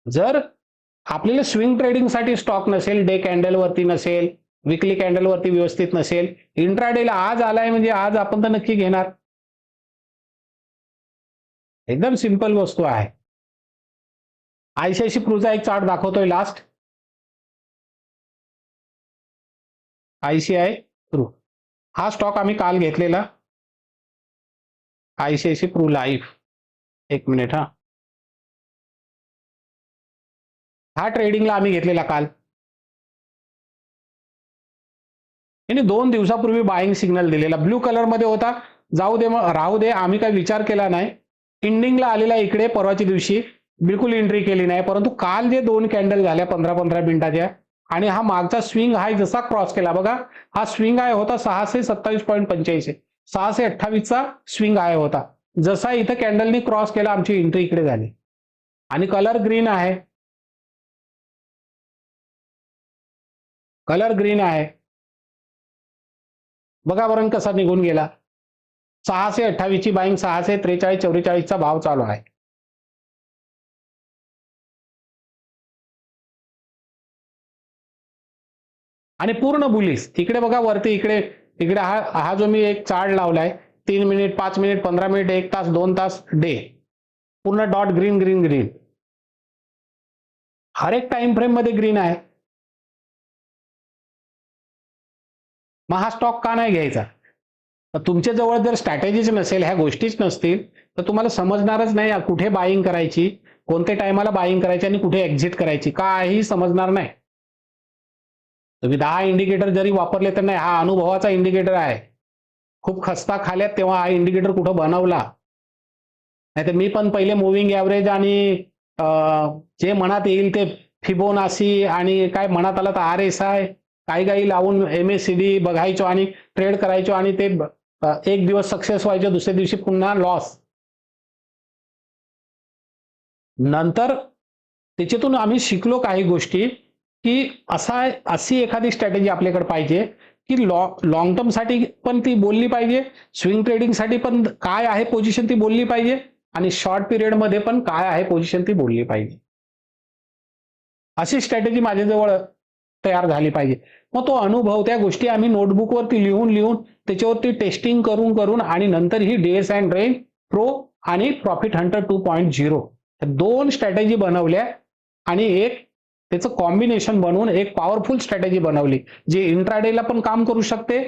जर आपल्याला स्विंग ट्रेडिंगसाठी स्टॉक नसेल, डे कॅन्डल वरती नसेल, विकली कॅन्डल वरती व्यवस्थित नसेल, इंट्राडेला आज आलाय म्हणजे आज आपण तर नक्की घेणार. एकदम सिंपल वस्तू आहे. आयसीआयसी प्रूचा एक चार्ट दाखवतोय लास्ट. आयसीआय प्रू हा स्टॉक आम्ही काल घेतलेला. ICICI Pru life. एक मिनिट हा ट्रेडिंगला आम्ही घेतलेला काल. याने 2 दिवसापूर्वी बाईंग सिग्नल दिलेला. ब्लू कलर मध्ये होता. जाऊ दे मग राहू दे, आम्ही काही विचार केला नाही. इंडिंगला आलेला इकडे परवाच्या दिवशी बिलकुल एंट्री केली नाही. परंतु काल जे 2 कॅन्डल झाल्या 15-15 मिनिटाच्या आणि हा मागचा स्विंग हाय जसा क्रॉस केला बघा, हा स्विंग हाय होता 627.85. 628चा स्विंग हाय होता. जसा इथं कॅन्डलने क्रॉस केला आमची एंट्री इकडे झाली आणि कलर ग्रीन आहे. कलर ग्रीन आहे बघा बरं कसा निघून गेला. 628 ची बाईंग 643-44चा भाव चालू आहे. आणि पूर्ण बुलिस इकडे बघा वरती इकडे इकडे हा जो मी एक चार्ट लावलाय 3 मिनिट 5 मिनिट 15 मिनिट 1 तास 2 तास डे पूर्ण डॉट ग्रीन ग्रीन ग्रीन. हर एक टाइम फ्रेम मध्ये ग्रीन आहे. मग हा स्टॉक का नाही घ्यायचा? तुमच्या जवळ जर स्ट्रॅटेजीच नसेल, ह्या गोष्टीच नसतील तर तुम्हाला समजणारच नाही कुठे बाईंग करायची, कोणत्या टायमाला बाईंग करायची आणि कुठे एक्झिट करायची, काही समजणार नाही. तुम्ही 10 इंडिकेटर जरी वापरले तर नाही, हा अनुभवाचा इंडिकेटर आहे. खूप खस्ता खाल्यात तेव्हा हा इंडिकेटर कुठं बनवला. नाहीतर मी पण पहिले मुव्हिंग ॲव्हरेज आणि जे मनात येईल ते फिबोनाची आणि काय मनात आलं तर RSI काही लावून MACD बघायचो आणि ट्रेड करायचो आणि ते एक दिवस सक्सेस व्हायचो, दुसऱ्या दिवशी पुन्हा लॉस. नंतर त्याच्यातून आम्ही शिकलो काही गोष्टी की अशी एखादी स्ट्रॅटेजी आपल्याकडे पाहिजे की लॉंग टर्म साठी पण ती बोलली पाहिजे, स्विंग ट्रेडिंग साठी पण काय आहे पोझिशन ती बोलली पाहिजे आणि शॉर्ट पिरियड मध्ये पण काय आहे पोझिशन ती बोलली पाहिजे. अशी स्ट्रॅटेजी माझ्याजवळ तयार झाली पाहिजे. मग तो अनुभव त्या गोष्टी आम्ही नोटबुकवरती लिहून त्याच्यावरती टेस्टिंग करून आणि नंतर ही डेज अँड रेंज प्रो आणि प्रॉफिट हंटर 2.0 2 स्ट्रॅटेजी बनवल्या आणि एक त्याचं कॉम्बिनेशन बनवून एक पॉवरफुल स्ट्रॅटेजी बनवली जी इंट्राडेला पण काम करू शकते,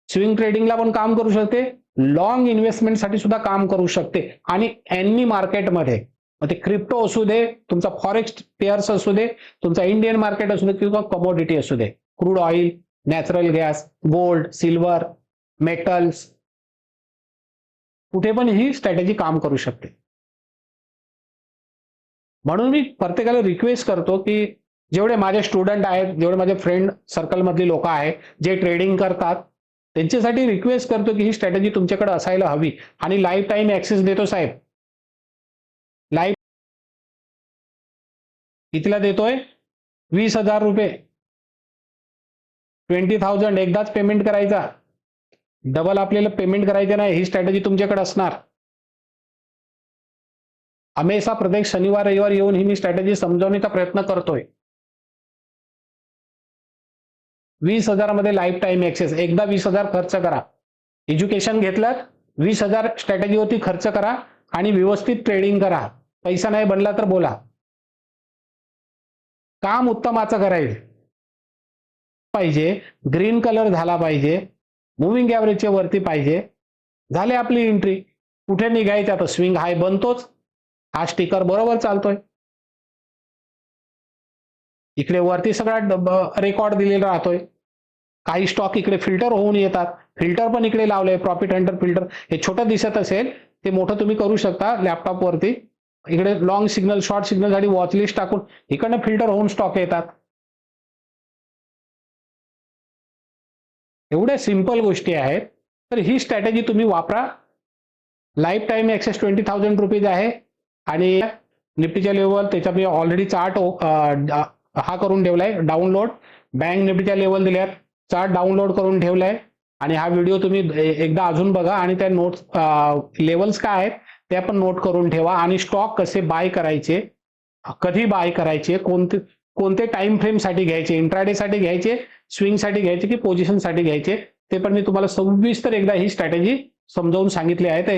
स्विंग ट्रेडिंगला पण काम करू शकते, लॉंग इन्व्हेस्टमेंट साठी सुद्धा काम करू शकते आणि एनी मार्केटमध्ये, मग ते क्रिप्टो असू दे, तुमचा फॉरेक्स पेअर्स असू दे, तुमचा इंडियन मार्केट असू दे किंवा कमोडिटी असू दे, crude oil, natural gas, gold, silver, metals, कुठे पण ही स्ट्रॅटेजी काम करू शकते. म्हणून मी प्रत्येकाला रिक्वेस्ट करतो की जेवढे माझे स्टुडंट आहेत, जेवढे माझे फ्रेंड सर्कल मधली लोक आहेत जे ट्रेडिंग करतात, त्यांच्यासाठी रिक्वेस्ट करतो की ही स्ट्रॅटेजी तुमच्याकडे असायला हवी आणि लाईफ टाईम ऍक्सेस देतो साहेब. लाईफ कितीला देतोय? 20,000 रुपये, 20,000 एकदाच पेमेंट करायचा, डबल आपल्याला पेमेंट करायचं नाही. ही स्ट्रॅटेजी तुमच्याकडे असणार. हमेशा प्रत्येक शनिवार रविवार येऊन ही मी स्ट्रॅटेजी समजवण्याचा प्रयत्न करतोय. 20,000 मध्ये लाईफ टाईम ऍक्सेस. एकदा 20,000 खर्च करा. एज्युकेशन घेतलं, 20,000 स्ट्रॅटेजीवरती खर्च करा आणि व्यवस्थित ट्रेडिंग करा. पैसा नाही बनला तर बोला. काम उत्तमाचं करायचं पाहिजे, ग्रीन कलर झाला पाहिजे, मुव्हिंग ॲव्हरेजच्या वरती पाहिजे. झाले आपली एंट्री. कुठे निघायचं? आता स्विंग हाय बनतोच, हा स्टिकर बरोबर चालतोय. इकडे वरती सगळा रेकॉर्ड दिलेला राहतोय. काही स्टॉक इकडे फिल्टर होऊन येतात. फिल्टर पण इकडे लावलंय, प्रॉफिट हंटर फिल्टर. हे छोटं दिसत असेल ते मोठं तुम्ही करू शकता लॅपटॉप वरती. इकडे लॉंग सिग्नल, शॉर्ट सिग्नल साठी वॉच लिस्ट टाकून इकडनं फिल्टर होऊन स्टॉक येतात. एवढ्या सिंपल गोष्टी आहेत. तर ही स्ट्रॅटेजी तुम्ही वापरा. लाईफ टाईम ऍक्सेस 20,000 रुपीज आहे आणि निफ्टीच्या लेवल त्याचा मी ऑलरेडी चार्ट हा करून ठेवलाय डाउनलोड. बँक निफ्टीच्या लेवल दिल्यात, चार्ट डाउनलोड करून ठेवलाय आणि हा व्हिडिओ तुम्ही एकदा अजून बघा आणि त्या नोट्स लेवल्स काय आहेत त्या पण नोट करून ठेवा आणि स्टॉक कसे बाय करायचे, कधी बाय करायचे, कोणते कोणते टाइम फ्रेम साठी घ्यायचे, इंट्राडे साठी घ्यायचे, स्विंग साठी घ्यायचे की पोझिशन साठी घ्यायचे, ते पण मी तुम्हाला सविस्तर एकदा ही स्ट्रॅटेजी समजावून सांगितली आहे. तर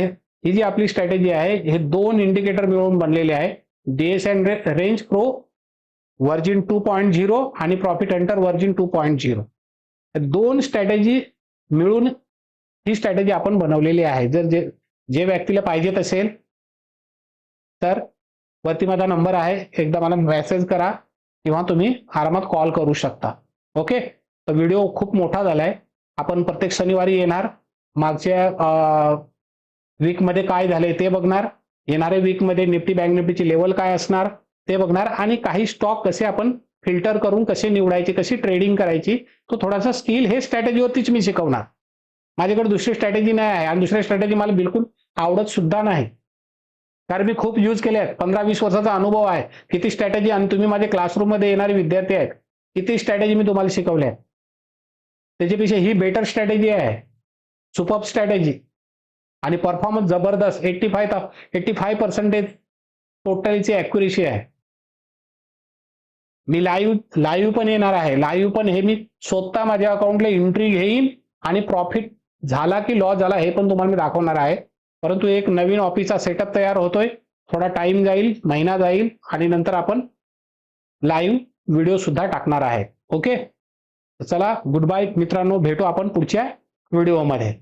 ही जी आपली स्ट्रॅटेजी आहे हे 2 इंडिकेटर मिळून बनलेले आहे. डेस अँड रेंज प्रो व्हर्जन 2.0 आणि प्रॉफिट हंटर व्हर्जन 2.0. 2 स्ट्रॅटेजी मिळून ही स्ट्रॅटेजी आपण बनवलेली आहे. जर जे व्यक्तीला पाहिजेत असेल तर वरती माझा नंबर आहे, एकदा मला मेसेज करा किंवा तुम्ही आरामात कॉल करू शकता. ओके. तर व्हिडिओ खूप मोठा झालाय. आपण प्रत्येक शनिवारी येणार, मागच्या वीकमध्ये काय झाले ते बघणार, येणाऱ्या वीकमध्ये निफ्टी बँक निफ्टीची लेवल काय असणार ते बघणार, आणि काही स्टॉक कसे आपण फिल्टर करून कसे निवडायचे, कशी ट्रेडिंग करायची, तो थोडासा स्किल हे स्ट्रॅटेजीवरतीच मी शिकवणार. माझ्याकडे दुसरी स्ट्रॅटेजी नाही आहे आणि दुसरी स्ट्रॅटेजी मला बिलकुल आवडत सुद्धा नाही, कारण मी खूप यूज केले आहेत. 15-20 वर्षाचा अनुभव आहे. किती स्ट्रॅटेजी, आणि तुम्ही माझे क्लासरूम मध्ये येणारे विद्यार्थी आहेत, किती स्ट्रॅटेजी मी तुम्हाला शिकवल्या आहेत. त्याच्यापेक्षा ही बेटर स्ट्रॅटेजी आहे, सुपर स्ट्रॅटेजी, आणि परफॉर्मन्स जबरदस्त. 85% टोटलची ॲक्युरेसी आहे. मी लाईव्ह पण येणार आहे. लाईव्ह पण हे मी स्वतः माझ्या अकाउंटला एंट्री घेईन आणि प्रॉफिट झाला की लॉस झाला हे पण तुम्हाला मी दाखवणार आहे. परंतु एक नवीन ऑफिसचा सेटअप तयार होतोय, थोडा टाइम जाईल, महिना जाईल, आणि नंतर आपण लाईव्ह व्हिडिओ सुद्धा टाकणार आहे. ओके. चला, गुड बाय मित्रांनो, भेटू आपण पुढच्या व्हिडिओमध्ये.